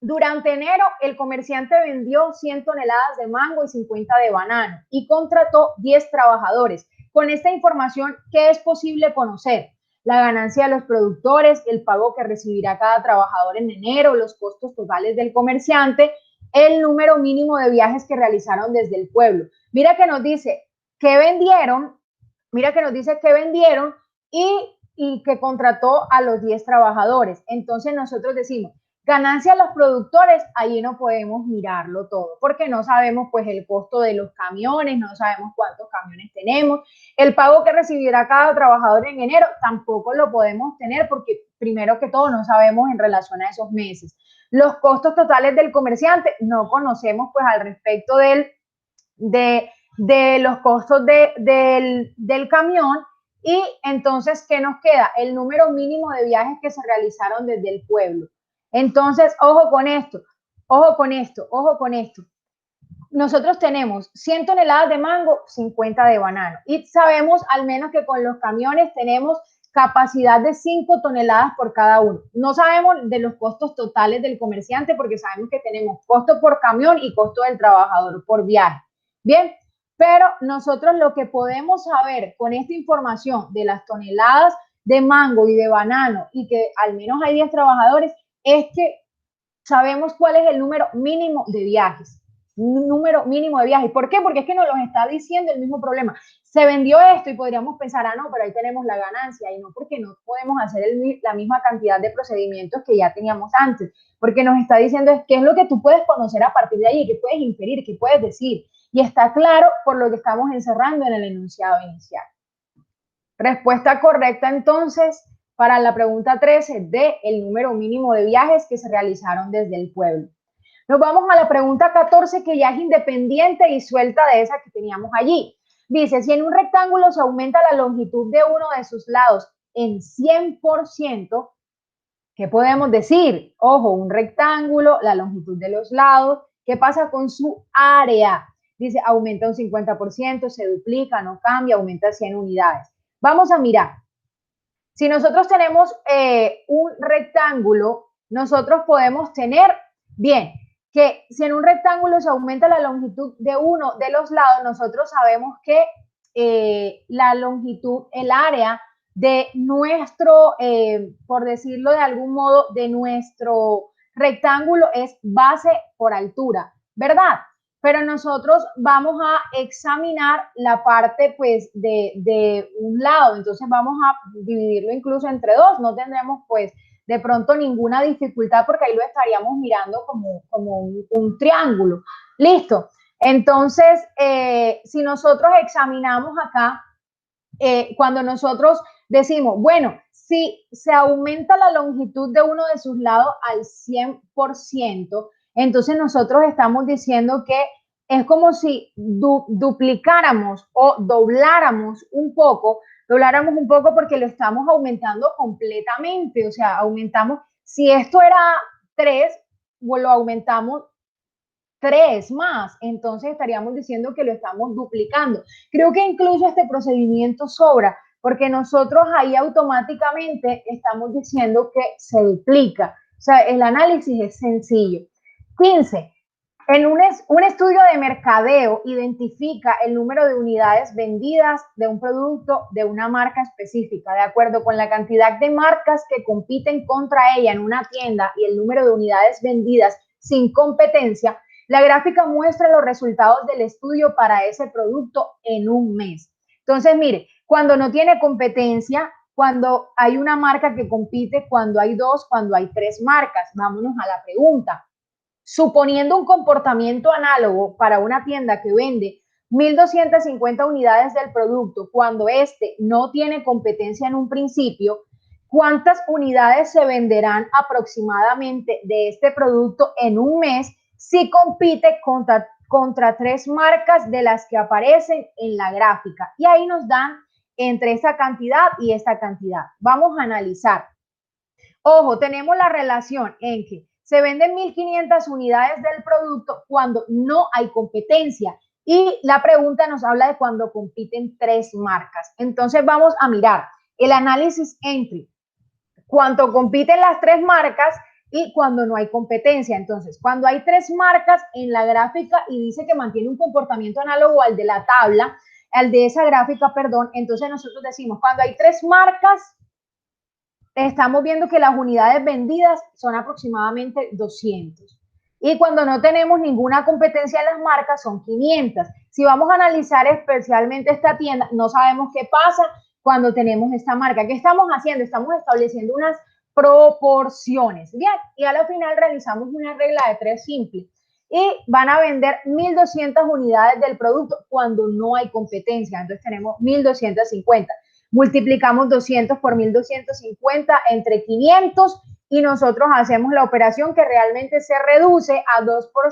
durante enero, el comerciante vendió 100 toneladas de mango y 50 de banano y contrató 10 trabajadores. Con esta información, ¿qué es posible conocer? La ganancia de los productores, el pago que recibirá cada trabajador en enero, los costos totales del comerciante, el número mínimo de viajes que realizaron desde el pueblo. Mira que nos dice que vendieron, y que contrató a los 10 trabajadores. Entonces nosotros decimos, ganancia a los productores, ahí no podemos mirarlo todo, porque no sabemos pues el costo de los camiones, no sabemos cuántos camiones tenemos. El pago que recibirá cada trabajador en enero tampoco lo podemos tener porque primero que todo no sabemos en relación a esos meses. Los costos totales del comerciante no conocemos pues al respecto de los costos del camión. Y entonces, ¿qué nos queda? El número mínimo de viajes que se realizaron desde el pueblo. Entonces, ojo con esto, ojo con esto, ojo con esto. Nosotros tenemos 100 toneladas de mango, 50 de banano. Y sabemos al menos que con los camiones tenemos capacidad de 5 toneladas por cada uno. No sabemos de los costos totales del comerciante porque sabemos que tenemos costo por camión y costo del trabajador por viaje. Bien, pero nosotros lo que podemos saber con esta información de las toneladas de mango y de banano y que al menos hay 10 trabajadores es que sabemos cuál es el número mínimo de viajes. Número mínimo de viajes. ¿Por qué? Porque es que nos lo está diciendo el mismo problema. Se vendió esto y podríamos pensar, no, pero ahí tenemos la ganancia. Y no, porque no podemos hacer la misma cantidad de procedimientos que ya teníamos antes. Porque nos está diciendo qué es lo que tú puedes conocer a partir de ahí, qué puedes inferir, qué puedes decir. Y está claro por lo que estamos encerrando en el enunciado inicial. Respuesta correcta entonces para la pregunta 13 de el número mínimo de viajes que se realizaron desde el pueblo. Nos vamos a la pregunta 14 que ya es independiente y suelta de esa que teníamos allí. Dice, si en un rectángulo se aumenta la longitud de uno de sus lados en 100%, ¿qué podemos decir? Ojo, un rectángulo, la longitud de los lados, ¿qué pasa con su área? Dice, aumenta un 50%, se duplica, no cambia, aumenta 100 unidades. Vamos a mirar. Si nosotros tenemos un rectángulo, nosotros podemos tener, bien, que si en un rectángulo se aumenta la longitud de uno de los lados, nosotros sabemos que la longitud, el área de nuestro, por decirlo de algún modo, de nuestro rectángulo es base por altura, ¿verdad? Pero nosotros vamos a examinar la parte pues de un lado, entonces vamos a dividirlo incluso entre dos, no tendremos pues de pronto ninguna dificultad porque ahí lo estaríamos mirando como un triángulo. Listo. Entonces, si nosotros examinamos acá, cuando nosotros decimos, bueno, si se aumenta la longitud de uno de sus lados al 100%, entonces nosotros estamos diciendo que es como si duplicáramos o dobláramos un poco porque lo estamos aumentando completamente, o sea, aumentamos, si esto era 3, lo aumentamos 3 más, entonces estaríamos diciendo que lo estamos duplicando. Creo que incluso este procedimiento sobra, porque nosotros ahí automáticamente estamos diciendo que se duplica. O sea, el análisis es sencillo. 15. En un estudio de mercadeo identifica el número de unidades vendidas de un producto de una marca específica, de acuerdo con la cantidad de marcas que compiten contra ella en una tienda y el número de unidades vendidas sin competencia. La gráfica muestra los resultados del estudio para ese producto en un mes. Entonces, mire, cuando no tiene competencia, cuando hay una marca que compite, cuando hay dos, cuando hay tres marcas. Vámonos a la pregunta. Suponiendo un comportamiento análogo para una tienda que vende 1.250 unidades del producto cuando este no tiene competencia en un principio, ¿cuántas unidades se venderán aproximadamente de este producto en un mes si compite contra 3 marcas de las que aparecen en la gráfica? Y ahí nos dan entre esta cantidad y esta cantidad. Vamos a analizar. Ojo, tenemos la relación en que se venden 1.500 unidades del producto cuando no hay competencia. Y la pregunta nos habla de cuando compiten 3 marcas. Entonces vamos a mirar el análisis entre cuánto compiten las 3 marcas y cuando no hay competencia. Entonces, cuando hay 3 marcas en la gráfica y dice que mantiene un comportamiento análogo al de la tabla, al de esa gráfica, perdón, entonces nosotros decimos, cuando hay 3 marcas, estamos viendo que las unidades vendidas son aproximadamente 200. Y cuando no tenemos ninguna competencia en las marcas son 500. Si vamos a analizar especialmente esta tienda, no sabemos qué pasa cuando tenemos esta marca. ¿Qué estamos haciendo? Estamos estableciendo unas proporciones. Bien, y a la final realizamos una regla de 3 simple. Y van a vender 1.200 unidades del producto cuando no hay competencia. Entonces tenemos 1.250. Multiplicamos 200 por 1.250 entre 500 y nosotros hacemos la operación que realmente se reduce a 2 por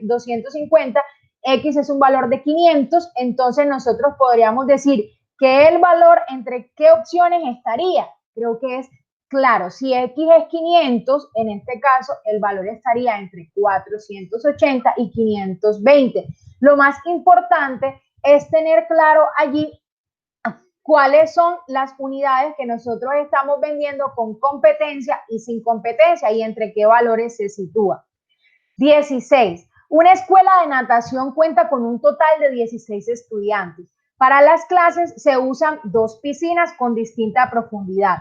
250, X es un valor de 500, entonces nosotros podríamos decir que el valor entre qué opciones estaría. Creo que es claro, si X es 500, en este caso el valor estaría entre 480 y 520. Lo más importante es tener claro allí cuáles son las unidades que nosotros estamos vendiendo con competencia y sin competencia y entre qué valores se sitúa. 16. Una escuela de natación cuenta con un total de 16 estudiantes. Para las clases se usan 2 piscinas con distinta profundidad.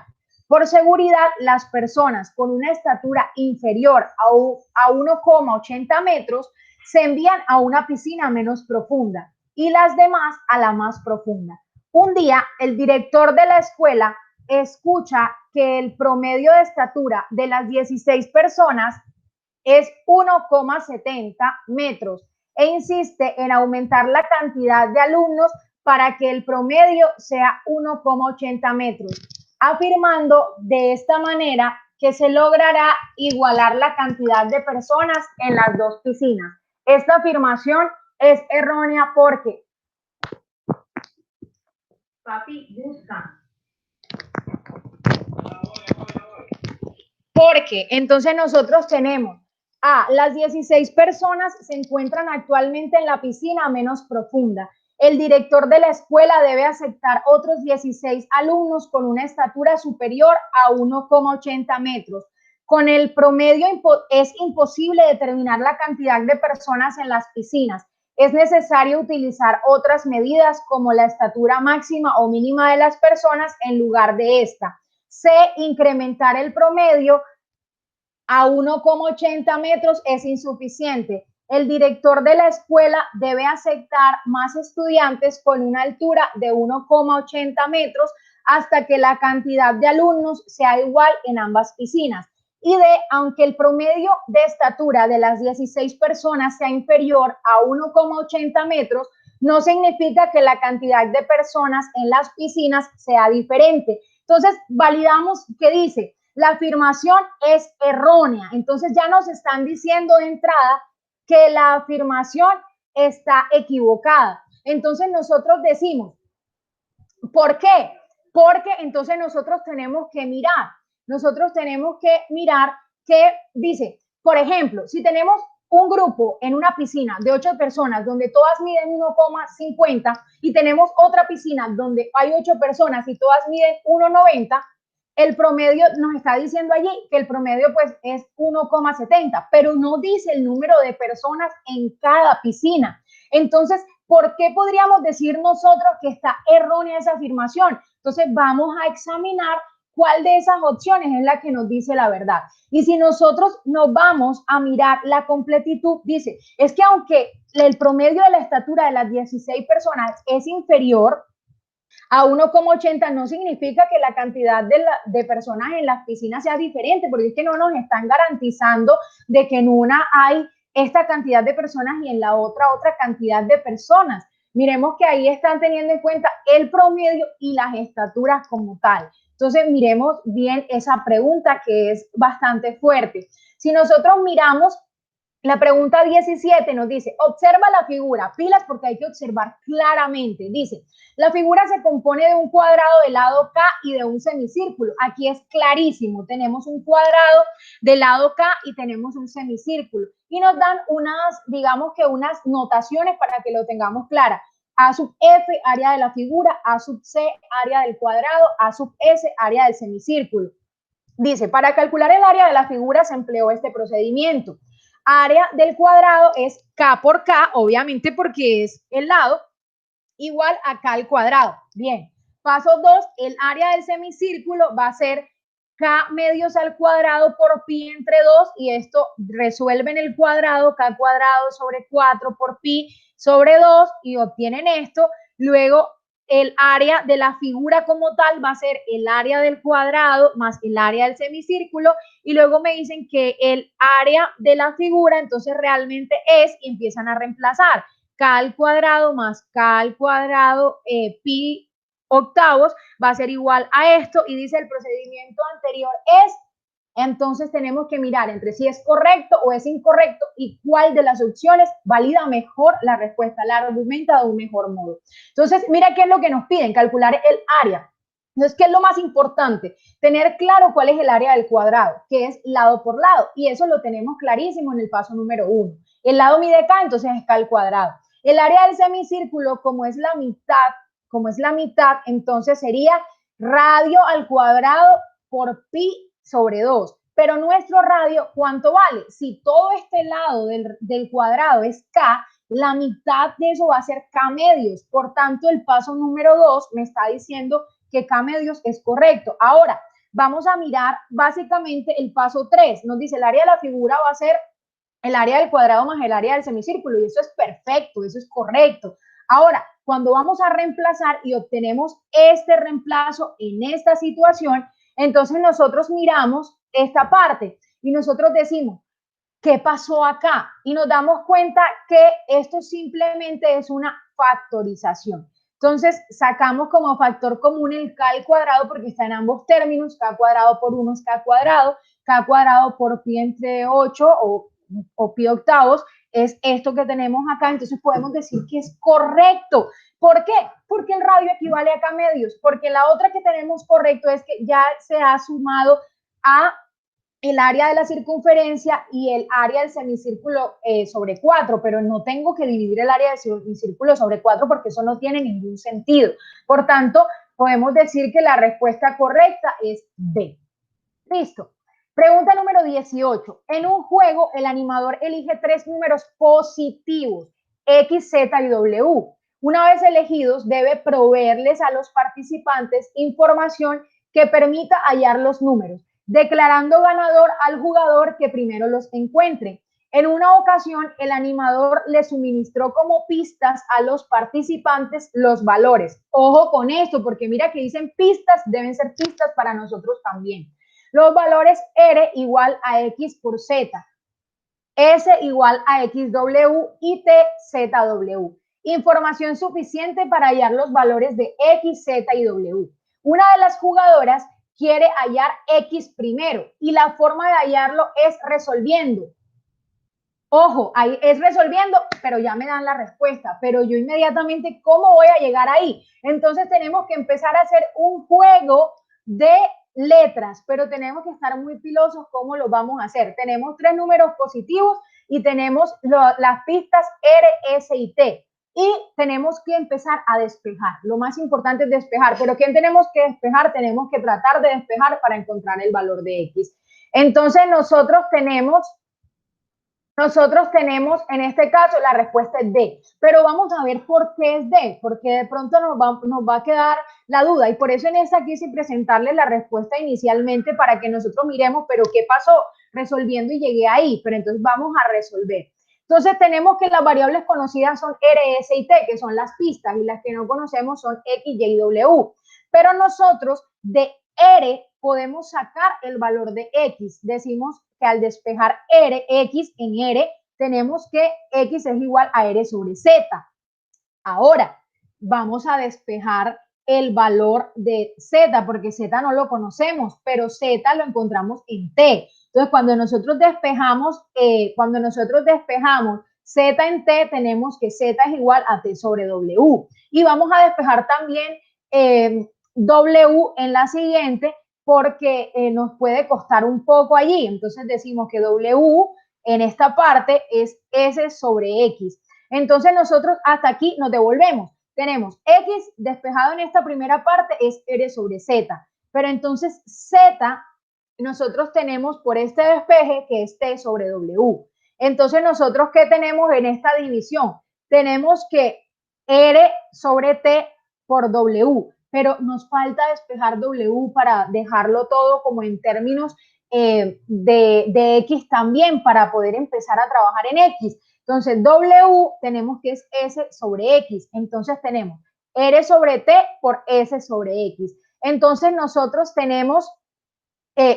Por seguridad, las personas con una estatura inferior a 1,80 metros se envían a una piscina menos profunda y las demás a la más profunda. Un día, el director de la escuela escucha que el promedio de estatura de las 16 personas es 1,70 metros e insiste en aumentar la cantidad de alumnos para que el promedio sea 1,80 metros, afirmando de esta manera que se logrará igualar la cantidad de personas en las 2 piscinas. Esta afirmación es errónea porque papi busca. Porque entonces nosotros tenemos las 16 personas se encuentran actualmente en la piscina menos profunda El director de la escuela debe aceptar otros 16 alumnos con una estatura superior a 1,80 metros. Con el promedio es imposible determinar la cantidad de personas en las piscinas. Es necesario utilizar otras medidas como la estatura máxima o mínima de las personas en lugar de esta. C. Incrementar el promedio a 1,80 metros es insuficiente. El director de la escuela debe aceptar más estudiantes con una altura de 1,80 metros hasta que la cantidad de alumnos sea igual en ambas piscinas. Y D, aunque el promedio de estatura de las 16 personas sea inferior a 1,80 metros, no significa que la cantidad de personas en las piscinas sea diferente. Entonces, validamos qué dice. La afirmación es errónea. Entonces ya nos están diciendo de entrada que la afirmación está equivocada. Entonces nosotros decimos, ¿por qué? Porque entonces nosotros tenemos que mirar que dice, por ejemplo, si tenemos un grupo en una piscina de 8 personas donde todas miden 1,50 y tenemos otra piscina donde hay 8 personas y todas miden 1,90, el promedio nos está diciendo allí que el promedio pues es 1,70, pero no dice el número de personas en cada piscina. Entonces, ¿por qué podríamos decir nosotros que está errónea esa afirmación? Entonces, vamos a examinar cuál de esas opciones es la que nos dice la verdad. Y si nosotros nos vamos a mirar la completitud, dice, es que aunque el promedio de la estatura de las 16 personas es inferior a 1,80, no significa que la cantidad de personas en las piscinas sea diferente, porque es que no nos están garantizando de que en una hay esta cantidad de personas y en la otra cantidad de personas. Miremos que ahí están teniendo en cuenta el promedio y las estaturas como tal. Entonces, miremos bien esa pregunta que es bastante fuerte. Si nosotros miramos la pregunta 17 nos dice, observa la figura, pilas porque hay que observar claramente. Dice, la figura se compone de un cuadrado de lado K y de un semicírculo. Aquí es clarísimo, tenemos un cuadrado de lado K y tenemos un semicírculo. Y nos dan unas, digamos que unas notaciones para que lo tengamos clara. A sub F, área de la figura, A sub C, área del cuadrado, A sub S, área del semicírculo. Dice, para calcular el área de la figura se empleó este procedimiento. Área del cuadrado es K por K, obviamente porque es el lado, igual a K al cuadrado. Bien, paso 2, el área del semicírculo va a ser K medios al cuadrado por pi entre 2 y esto resuelve en el cuadrado, K cuadrado sobre 4 por pi sobre 2 y obtienen esto. Luego el área de la figura como tal va a ser el área del cuadrado más el área del semicírculo y luego me dicen que el área de la figura entonces realmente es y empiezan a reemplazar K al cuadrado más K al cuadrado pi octavos va a ser igual a esto y dice el procedimiento anterior es, entonces tenemos que mirar entre si es correcto o es incorrecto y cuál de las opciones valida mejor la respuesta, la argumenta de un mejor modo. Entonces, mira qué es lo que nos piden, calcular el área. Entonces, ¿qué es lo más importante? Tener claro cuál es el área del cuadrado, que es lado por lado, y eso lo tenemos clarísimo en el paso número 1. El lado mide K, entonces es K al cuadrado. El área del semicírculo, como es la mitad, entonces sería radio al cuadrado por pi sobre 2. Pero nuestro radio, ¿cuánto vale? Si todo este lado del cuadrado es K, la mitad de eso va a ser K medios. Por tanto, el paso número 2 me está diciendo que K medios es correcto. Ahora, vamos a mirar básicamente el paso 3. Nos dice el área de la figura va a ser el área del cuadrado más el área del semicírculo y eso es perfecto, eso es correcto. Ahora, cuando vamos a reemplazar y obtenemos este reemplazo en esta situación, entonces nosotros miramos esta parte y nosotros decimos, ¿qué pasó acá? Y nos damos cuenta que esto simplemente es una factorización. Entonces, sacamos como factor común el K al cuadrado porque está en ambos términos, K cuadrado por 1 es K cuadrado por pi entre 8 o pi octavos es esto que tenemos acá, entonces podemos decir que es correcto. ¿Por qué? Porque el radio equivale a K medios, porque la otra que tenemos correcto es que ya se ha sumado a el área de la circunferencia y el área del semicírculo sobre 4, pero no tengo que dividir el área del semicírculo sobre 4 porque eso no tiene ningún sentido. Por tanto, podemos decir que la respuesta correcta es B. Listo. Pregunta número 18. En un juego, el animador elige 3 números positivos, X, Z y W. Una vez elegidos, debe proveerles a los participantes información que permita hallar los números, declarando ganador al jugador que primero los encuentre. En una ocasión, el animador le suministró como pistas a los participantes los valores. Ojo con esto, porque mira que dicen pistas, deben ser pistas para nosotros también. Los valores R igual a X por Z, S igual a XW y TZW. Información suficiente para hallar los valores de X, Z y W. Una de las jugadoras quiere hallar X primero y la forma de hallarlo es resolviendo. Ojo, ahí es resolviendo, pero ya me dan la respuesta. Pero yo inmediatamente, ¿cómo voy a llegar ahí? Entonces tenemos que empezar a hacer un juego de letras, pero tenemos que estar muy pilosos cómo lo vamos a hacer. Tenemos 3 números positivos y tenemos las pistas R, S y T. Y tenemos que empezar a despejar. Lo más importante es despejar. Pero ¿quién tenemos que despejar? Tenemos que tratar de despejar para encontrar el valor de X. Entonces nosotros tenemos en este caso la respuesta es D, pero vamos a ver por qué es D, porque de pronto nos va a quedar la duda y por eso en esta quise presentarles la respuesta inicialmente para que nosotros miremos, pero qué pasó resolviendo y llegué ahí, pero entonces vamos a resolver. Entonces tenemos que las variables conocidas son R, S y T, que son las pistas, y las que no conocemos son X, Y y W, pero nosotros de R podemos sacar el valor de X, decimos que al despejar R, X en R, tenemos que X es igual a R sobre Z. Ahora, vamos a despejar el valor de Z, porque Z no lo conocemos, pero Z lo encontramos en T. Entonces, cuando nosotros despejamos Z en T, tenemos que Z es igual a T sobre W. Y vamos a despejar también W en la siguiente, porque nos puede costar un poco allí. Entonces decimos que W en esta parte es S sobre X. Entonces nosotros hasta aquí nos devolvemos. Tenemos X despejado en esta primera parte es R sobre Z. Pero entonces Z nosotros tenemos por este despeje que es T sobre W. Entonces nosotros ¿qué tenemos en esta división? Tenemos que R sobre T por W, pero nos falta despejar W para dejarlo todo como en términos de X también para poder empezar a trabajar en X. Entonces W tenemos que es S sobre X, entonces tenemos R sobre T por S sobre X. Entonces nosotros tenemos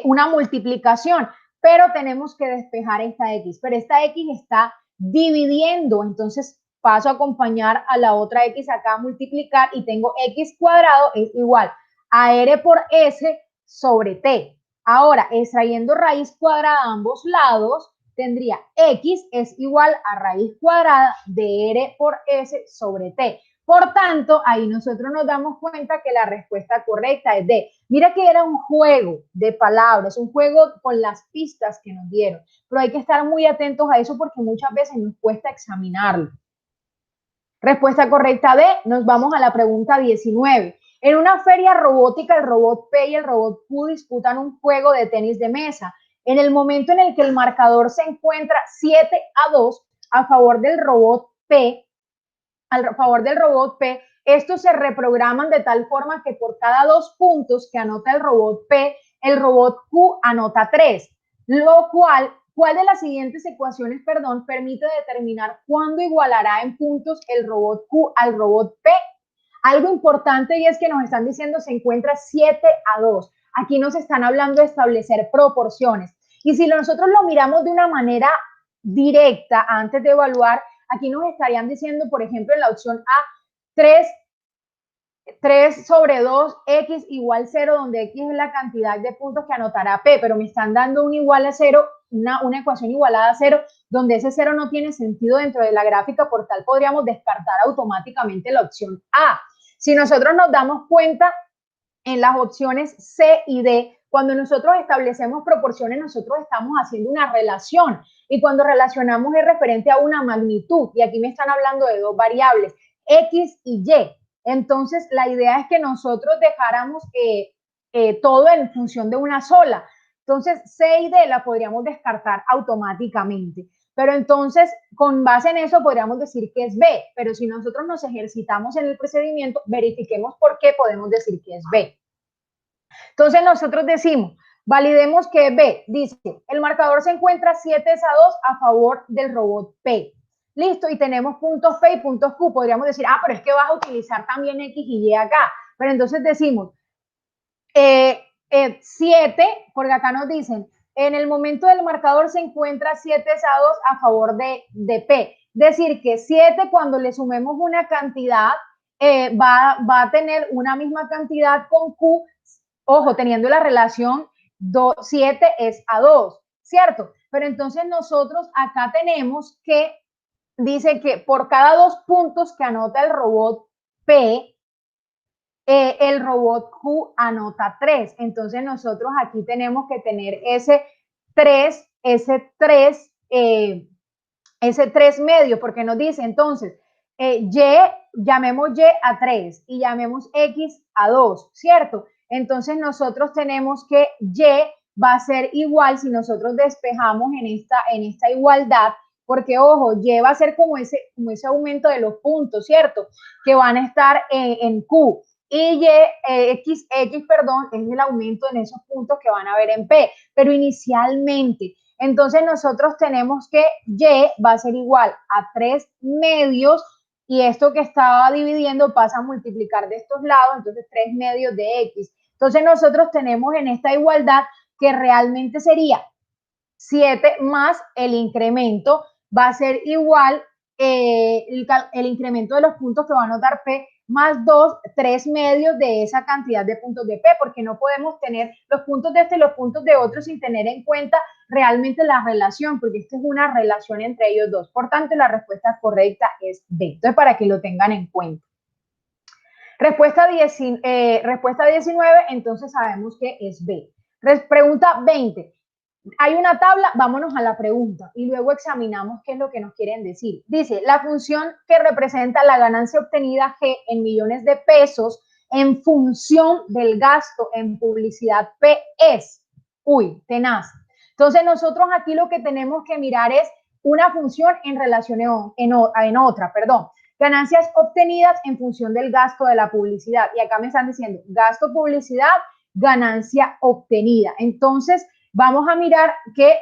una multiplicación, pero tenemos que despejar esta X, pero esta X está dividiendo, entonces paso a acompañar a la otra X acá a multiplicar y tengo X cuadrado es igual a R por S sobre T. Ahora, extrayendo raíz cuadrada a ambos lados, tendría X es igual a raíz cuadrada de R por S sobre T. Por tanto, ahí nosotros nos damos cuenta que la respuesta correcta es D. Mira que era un juego de palabras, un juego con las pistas que nos dieron, pero hay que estar muy atentos a eso porque muchas veces nos cuesta examinarlo. Respuesta correcta D, nos vamos a la pregunta 19. En una feria robótica, el robot P y el robot Q disputan un juego de tenis de mesa. En el momento en el que el marcador se encuentra 7-2 a favor del robot P, estos se reprograman de tal forma que por cada 2 puntos que anota el robot P, el robot Q anota 3, lo cual, ¿cuál de las siguientes ecuaciones, permite determinar cuándo igualará en puntos el robot Q al robot P? Algo importante y es que nos están diciendo se encuentra 7-2. Aquí nos están hablando de establecer proporciones. Y si nosotros lo miramos de una manera directa antes de evaluar, aquí nos estarían diciendo, por ejemplo, en la opción A, 3 sobre 2, X igual 0, donde X es la cantidad de puntos que anotará P, pero me están dando un igual a 0, una ecuación igualada a 0, donde ese 0 no tiene sentido dentro de la gráfica, por tal podríamos descartar automáticamente la opción A. Si nosotros nos damos cuenta, en las opciones C y D, Cuando nosotros establecemos proporciones, nosotros estamos haciendo una relación y cuando relacionamos es referente a una magnitud y aquí me están hablando de dos variables, X y Y. Entonces, la idea es que nosotros dejáramos todo en función de una sola. Entonces, C y D la podríamos descartar automáticamente. Pero entonces, con base en eso, podríamos decir que es B. Pero si nosotros nos ejercitamos en el procedimiento, verifiquemos por qué podemos decir que es B. Entonces, nosotros decimos, validemos que B. Dice, el marcador se encuentra 7-2 a favor del robot P. Listo, y tenemos puntos P y puntos Q. Podríamos decir, pero es que vas a utilizar también X y Y acá. Pero entonces decimos, 7, porque acá nos dicen, en el momento del marcador se encuentra 7-2 a favor de P. Decir que 7 cuando le sumemos una cantidad va a tener una misma cantidad con Q, ojo, teniendo la relación 7 es a 2, ¿cierto? Pero entonces nosotros acá tenemos que, dice que por cada 2 puntos que anota el robot P, el robot Q anota 3. Entonces nosotros aquí tenemos que tener ese 3 medio, porque nos dice entonces, llamemos Y a 3 y llamemos X a 2, ¿cierto? Entonces nosotros tenemos que Y va a ser igual si nosotros despejamos en esta igualdad, porque ojo, Y va a ser como ese aumento de los puntos, ¿cierto? Que van a estar en Q. Y X, perdón, es el aumento en esos puntos que van a ver en P, pero inicialmente. Entonces nosotros tenemos que Y va a ser igual a 3 medios y esto que estaba dividiendo pasa a multiplicar de estos lados, entonces 3 medios de X. Entonces nosotros tenemos en esta igualdad que realmente sería 7 más el incremento, va a ser igual el incremento de los puntos que va a anotar P más 2, 3 medios de esa cantidad de puntos de P, porque no podemos tener los puntos de este y los puntos de otro sin tener en cuenta realmente la relación, porque esta es una relación entre ellos dos. Por tanto, la respuesta correcta es B. Entonces, para que lo tengan en cuenta. Respuesta 19, entonces sabemos que es B. Pregunta 20. Hay una tabla, vámonos a la pregunta y luego examinamos qué es lo que nos quieren decir. Dice, la función que representa la ganancia obtenida G en millones de pesos en función del gasto en publicidad P es, tenaz. Entonces nosotros aquí lo que tenemos que mirar es una función en relación en otra, perdón. Ganancias obtenidas en función del gasto de la publicidad. Y acá me están diciendo, gasto publicidad, ganancia obtenida. Entonces, vamos a mirar que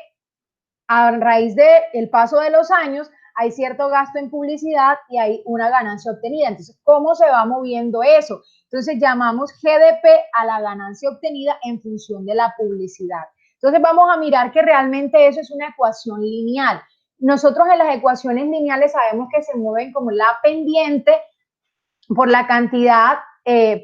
a raíz del paso de los años hay cierto gasto en publicidad y hay una ganancia obtenida. Entonces, ¿cómo se va moviendo eso? Entonces, llamamos GDP a la ganancia obtenida en función de la publicidad. Entonces, vamos a mirar que realmente eso es una ecuación lineal. Nosotros en las ecuaciones lineales sabemos que se mueven como la pendiente por la cantidad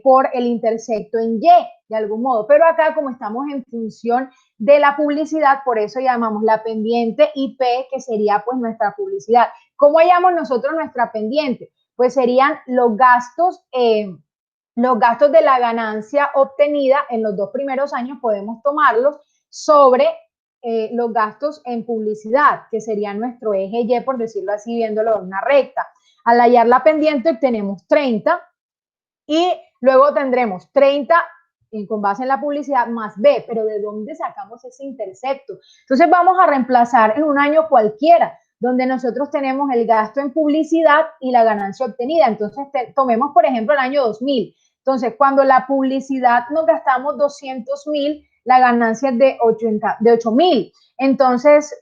por el intersecto en Y, de algún modo. Pero acá, como estamos en función de la publicidad, por eso llamamos la pendiente y P, que sería pues nuestra publicidad. ¿Cómo hallamos nosotros nuestra pendiente? Pues serían los gastos de la ganancia obtenida en los 2 primeros años, podemos tomarlos sobre los gastos en publicidad, que sería nuestro eje Y, por decirlo así, viéndolo en una recta. Al hallar la pendiente obtenemos 30 y luego tendremos 30 con base en la publicidad más B, pero ¿de dónde sacamos ese intersecto? Entonces vamos a reemplazar en un año cualquiera, donde nosotros tenemos el gasto en publicidad y la ganancia obtenida. Entonces tomemos, por ejemplo, el año 2000. Entonces, cuando la publicidad nos gastamos 200,000, la ganancia es de 8,000. Entonces,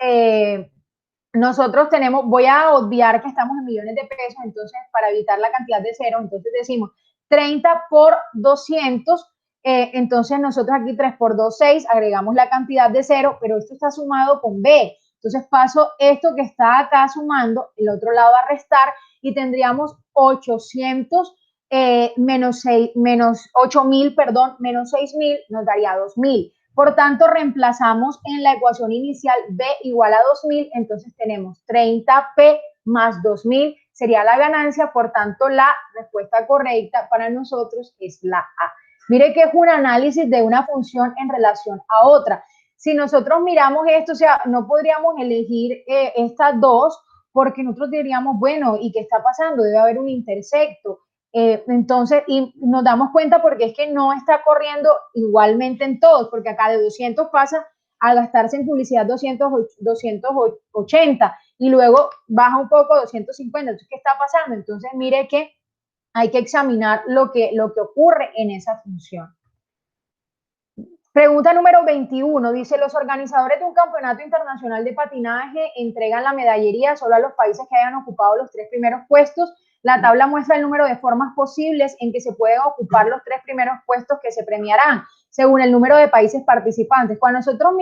nosotros tenemos, voy a obviar que estamos en millones de pesos, entonces para evitar la cantidad de cero, entonces decimos 30 por 200, entonces nosotros aquí 3 por 2, 6, agregamos la cantidad de cero, pero esto está sumado con B. Entonces paso esto que está acá sumando, el otro lado a restar y tendríamos 800 menos 8,000, perdón, menos 6,000 nos daría 2,000. Por tanto, reemplazamos en la ecuación inicial B igual a 2,000, entonces tenemos 30P más 2,000 sería la ganancia, por tanto, la respuesta correcta para nosotros es la A. Mire que es un análisis de una función en relación a otra. Si nosotros miramos esto, o sea, no podríamos elegir estas dos porque nosotros diríamos, bueno, ¿y qué está pasando? Debe haber un intersecto. Entonces, y nos damos cuenta porque es que no está corriendo igualmente en todos, porque acá de 200 pasa a gastarse en publicidad 280 y luego baja un poco a 250. Entonces, ¿qué está pasando? Entonces, mire que hay que examinar lo que ocurre en esa función. Pregunta número 21, dice, los organizadores de un campeonato internacional de patinaje entregan la medallería solo a los países que hayan ocupado los 3 primeros puestos. La tabla muestra el número de formas posibles en que se pueden ocupar los 3 primeros puestos que se premiarán, según el número de países participantes. Cuando nosotros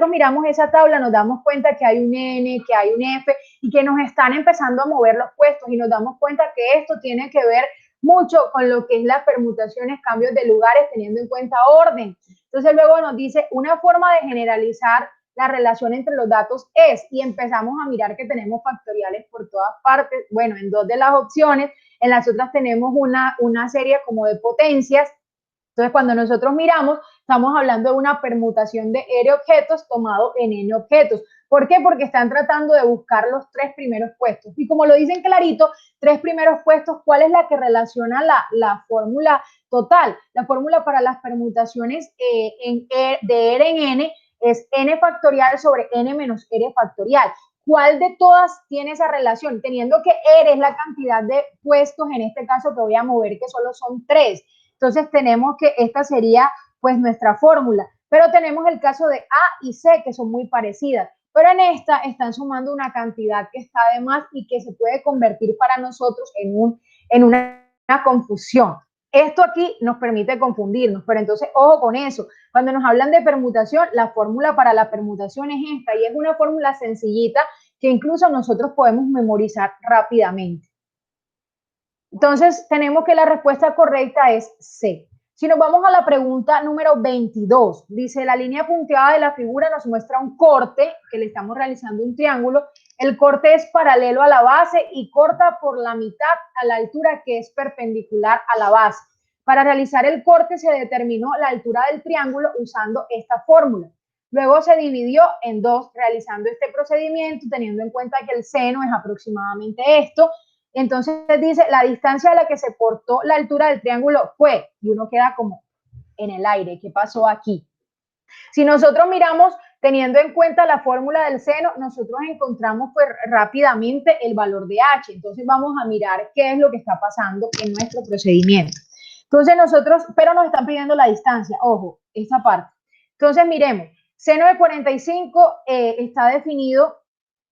miramos esa tabla, nos damos cuenta que hay un N, que hay un F, y que nos están empezando a mover los puestos, y nos damos cuenta que esto tiene que ver mucho con lo que es las permutaciones, cambios de lugares, teniendo en cuenta orden. Entonces luego nos dice, una forma de generalizar la relación entre los datos es, y empezamos a mirar que tenemos factoriales por todas partes, bueno, en 2 de las opciones, en las otras tenemos una serie como de potencias. Entonces, cuando nosotros miramos, estamos hablando de una permutación de R objetos tomado en N objetos. ¿Por qué? Porque están tratando de buscar los 3 primeros puestos. Y como lo dicen clarito, 3 primeros puestos, ¿cuál es la que relaciona la fórmula total? La fórmula para las permutaciones de R en N es N factorial sobre N menos R factorial. ¿Cuál de todas tiene esa relación? Teniendo que R es la cantidad de puestos, en este caso que voy a mover, que solo son 3. Entonces tenemos que esta sería pues nuestra fórmula, pero tenemos el caso de A y C que son muy parecidas, pero en esta están sumando una cantidad que está de más y que se puede convertir para nosotros en una confusión. Esto aquí nos permite confundirnos, pero entonces ojo con eso. Cuando nos hablan de permutación, la fórmula para la permutación es esta y es una fórmula sencillita que incluso nosotros podemos memorizar rápidamente. Entonces, tenemos que la respuesta correcta es C. Si nos vamos a la pregunta número 22, dice, la línea punteada de la figura nos muestra un corte, que le estamos realizando un triángulo. El corte es paralelo a la base y corta por la mitad a la altura que es perpendicular a la base. Para realizar el corte se determinó la altura del triángulo usando esta fórmula. Luego se dividió en 2 realizando este procedimiento, teniendo en cuenta que el seno es aproximadamente esto. Entonces dice, la distancia a la que se cortó la altura del triángulo fue, y uno queda como en el aire, ¿qué pasó aquí? Si nosotros miramos, teniendo en cuenta la fórmula del seno, nosotros encontramos pues rápidamente el valor de h. Entonces vamos a mirar qué es lo que está pasando en nuestro procedimiento. Entonces nosotros, pero nos están pidiendo la distancia, ojo, esta parte. Entonces miremos, seno de 45 está definido.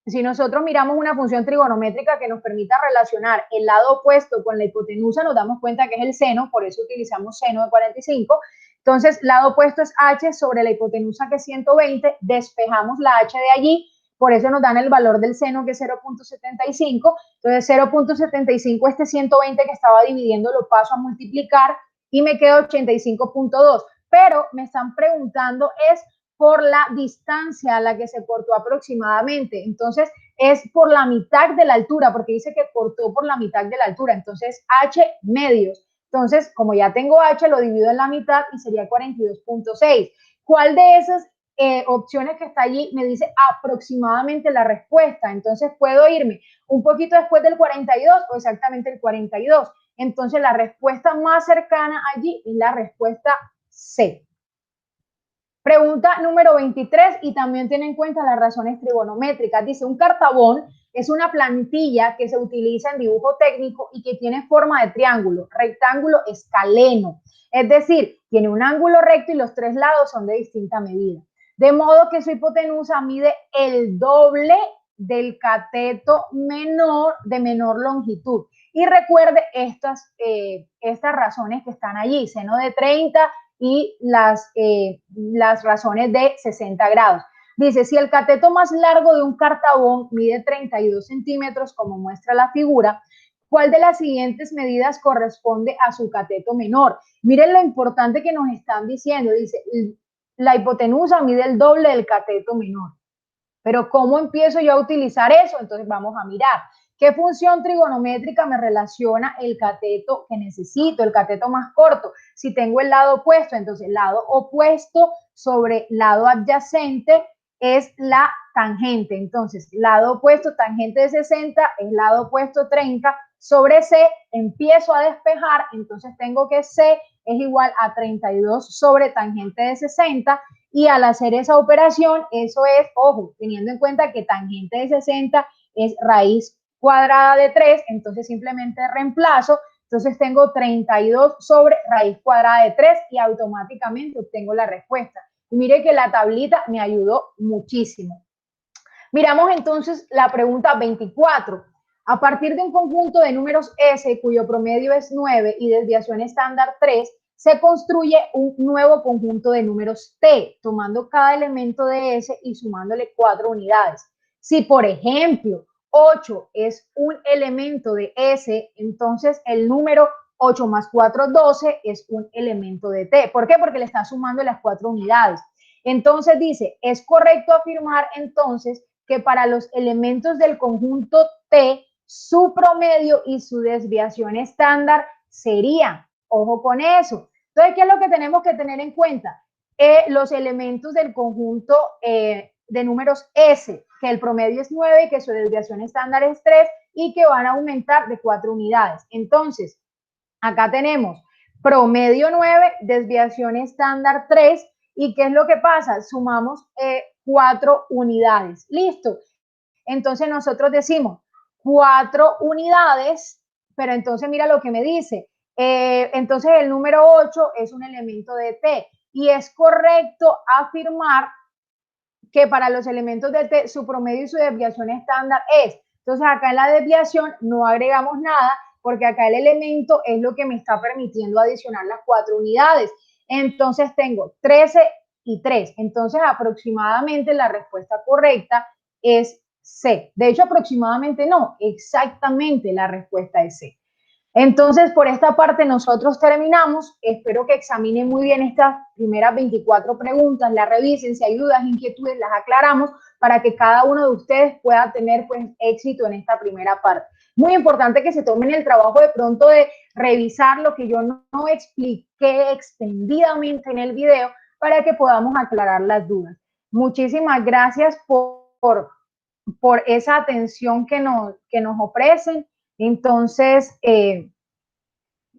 Si nosotros miramos una función trigonométrica que nos permita relacionar el lado opuesto con la hipotenusa, nos damos cuenta que es el seno, por eso utilizamos seno de 45. Entonces, lado opuesto es h sobre la hipotenusa, que es 120, despejamos la h de allí, por eso nos dan el valor del seno, que es 0.75. Entonces, 0.75, este 120 que estaba dividiendo, lo paso a multiplicar y me queda 85.2. Pero me están preguntando es por la distancia a la que se cortó aproximadamente. Entonces, es por la mitad de la altura, porque dice que cortó por la mitad de la altura. Entonces, h medios. Entonces, como ya tengo h, lo divido en la mitad y sería 42.6. ¿Cuál de esas opciones que está allí me dice aproximadamente la respuesta? Entonces, puedo irme un poquito después del 42 o exactamente el 42. Entonces, la respuesta más cercana allí es la respuesta C. Pregunta número 23 y también tiene en cuenta las razones trigonométricas. Dice, un cartabón es una plantilla que se utiliza en dibujo técnico y que tiene forma de triángulo, rectángulo, escaleno. Es decir, tiene un ángulo recto y los 3 lados son de distinta medida. De modo que su hipotenusa mide el doble del cateto menor de menor longitud. Y recuerde estas razones que están allí, seno de 30 y las razones de 60 grados. Dice, si el cateto más largo de un cartabón mide 32 centímetros, como muestra la figura, ¿cuál de las siguientes medidas corresponde a su cateto menor? Miren lo importante que nos están diciendo. Dice, la hipotenusa mide el doble del cateto menor. Pero ¿cómo empiezo yo a utilizar eso? Entonces vamos a mirar. ¿Qué función trigonométrica me relaciona el cateto que necesito, el cateto más corto? Si tengo el lado opuesto, entonces lado opuesto sobre lado adyacente es la tangente. Entonces, lado opuesto, tangente de 60, es lado opuesto 30 sobre C, empiezo a despejar, entonces tengo que C es igual a 32 sobre tangente de 60, y al hacer esa operación, eso es, ojo, teniendo en cuenta que tangente de 60 es raíz cuadrada de 3, entonces simplemente reemplazo, entonces tengo 32 sobre raíz cuadrada de 3 y automáticamente obtengo la respuesta. Y mire que la tablita me ayudó muchísimo. Miramos entonces la pregunta 24. A partir de un conjunto de números S cuyo promedio es 9 y desviación estándar 3, se construye un nuevo conjunto de números T, tomando cada elemento de S y sumándole 4 unidades. Si, por ejemplo, 8 es un elemento de S, entonces el número 8 más 4, 12 es un elemento de T. ¿Por qué? Porque le está sumando las 4 unidades. Entonces dice, es correcto afirmar entonces que para los elementos del conjunto T, su promedio y su desviación estándar serían, ojo con eso. Entonces, ¿qué es lo que tenemos que tener en cuenta? Los elementos del conjunto de números S, que el promedio es 9 y que su desviación estándar es 3 y que van a aumentar de 4 unidades. Entonces, acá tenemos promedio 9, desviación estándar 3, ¿y qué es lo que pasa? Sumamos 4 unidades. Listo. Entonces nosotros decimos 4 unidades, pero entonces mira lo que me dice. Entonces el número 8 es un elemento de T y es correcto afirmar que para los elementos de T su promedio y su desviación estándar es. Entonces acá en la desviación no agregamos nada porque acá el elemento es lo que me está permitiendo adicionar las 4 unidades. Entonces tengo 13 y 3. Entonces aproximadamente la respuesta correcta es C. De hecho, aproximadamente no, exactamente la respuesta es C. Entonces, por esta parte nosotros terminamos. Espero que examinen muy bien estas primeras 24 preguntas, las revisen, si hay dudas, inquietudes, las aclaramos para que cada uno de ustedes pueda tener pues éxito en esta primera parte. Muy importante que se tomen el trabajo de pronto de revisar lo que yo no expliqué extendidamente en el video para que podamos aclarar las dudas. Muchísimas gracias por esa atención que nos ofrecen. Entonces,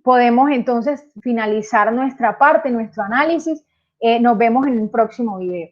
podemos entonces finalizar nuestra parte, nuestro análisis. Nos vemos en un próximo video.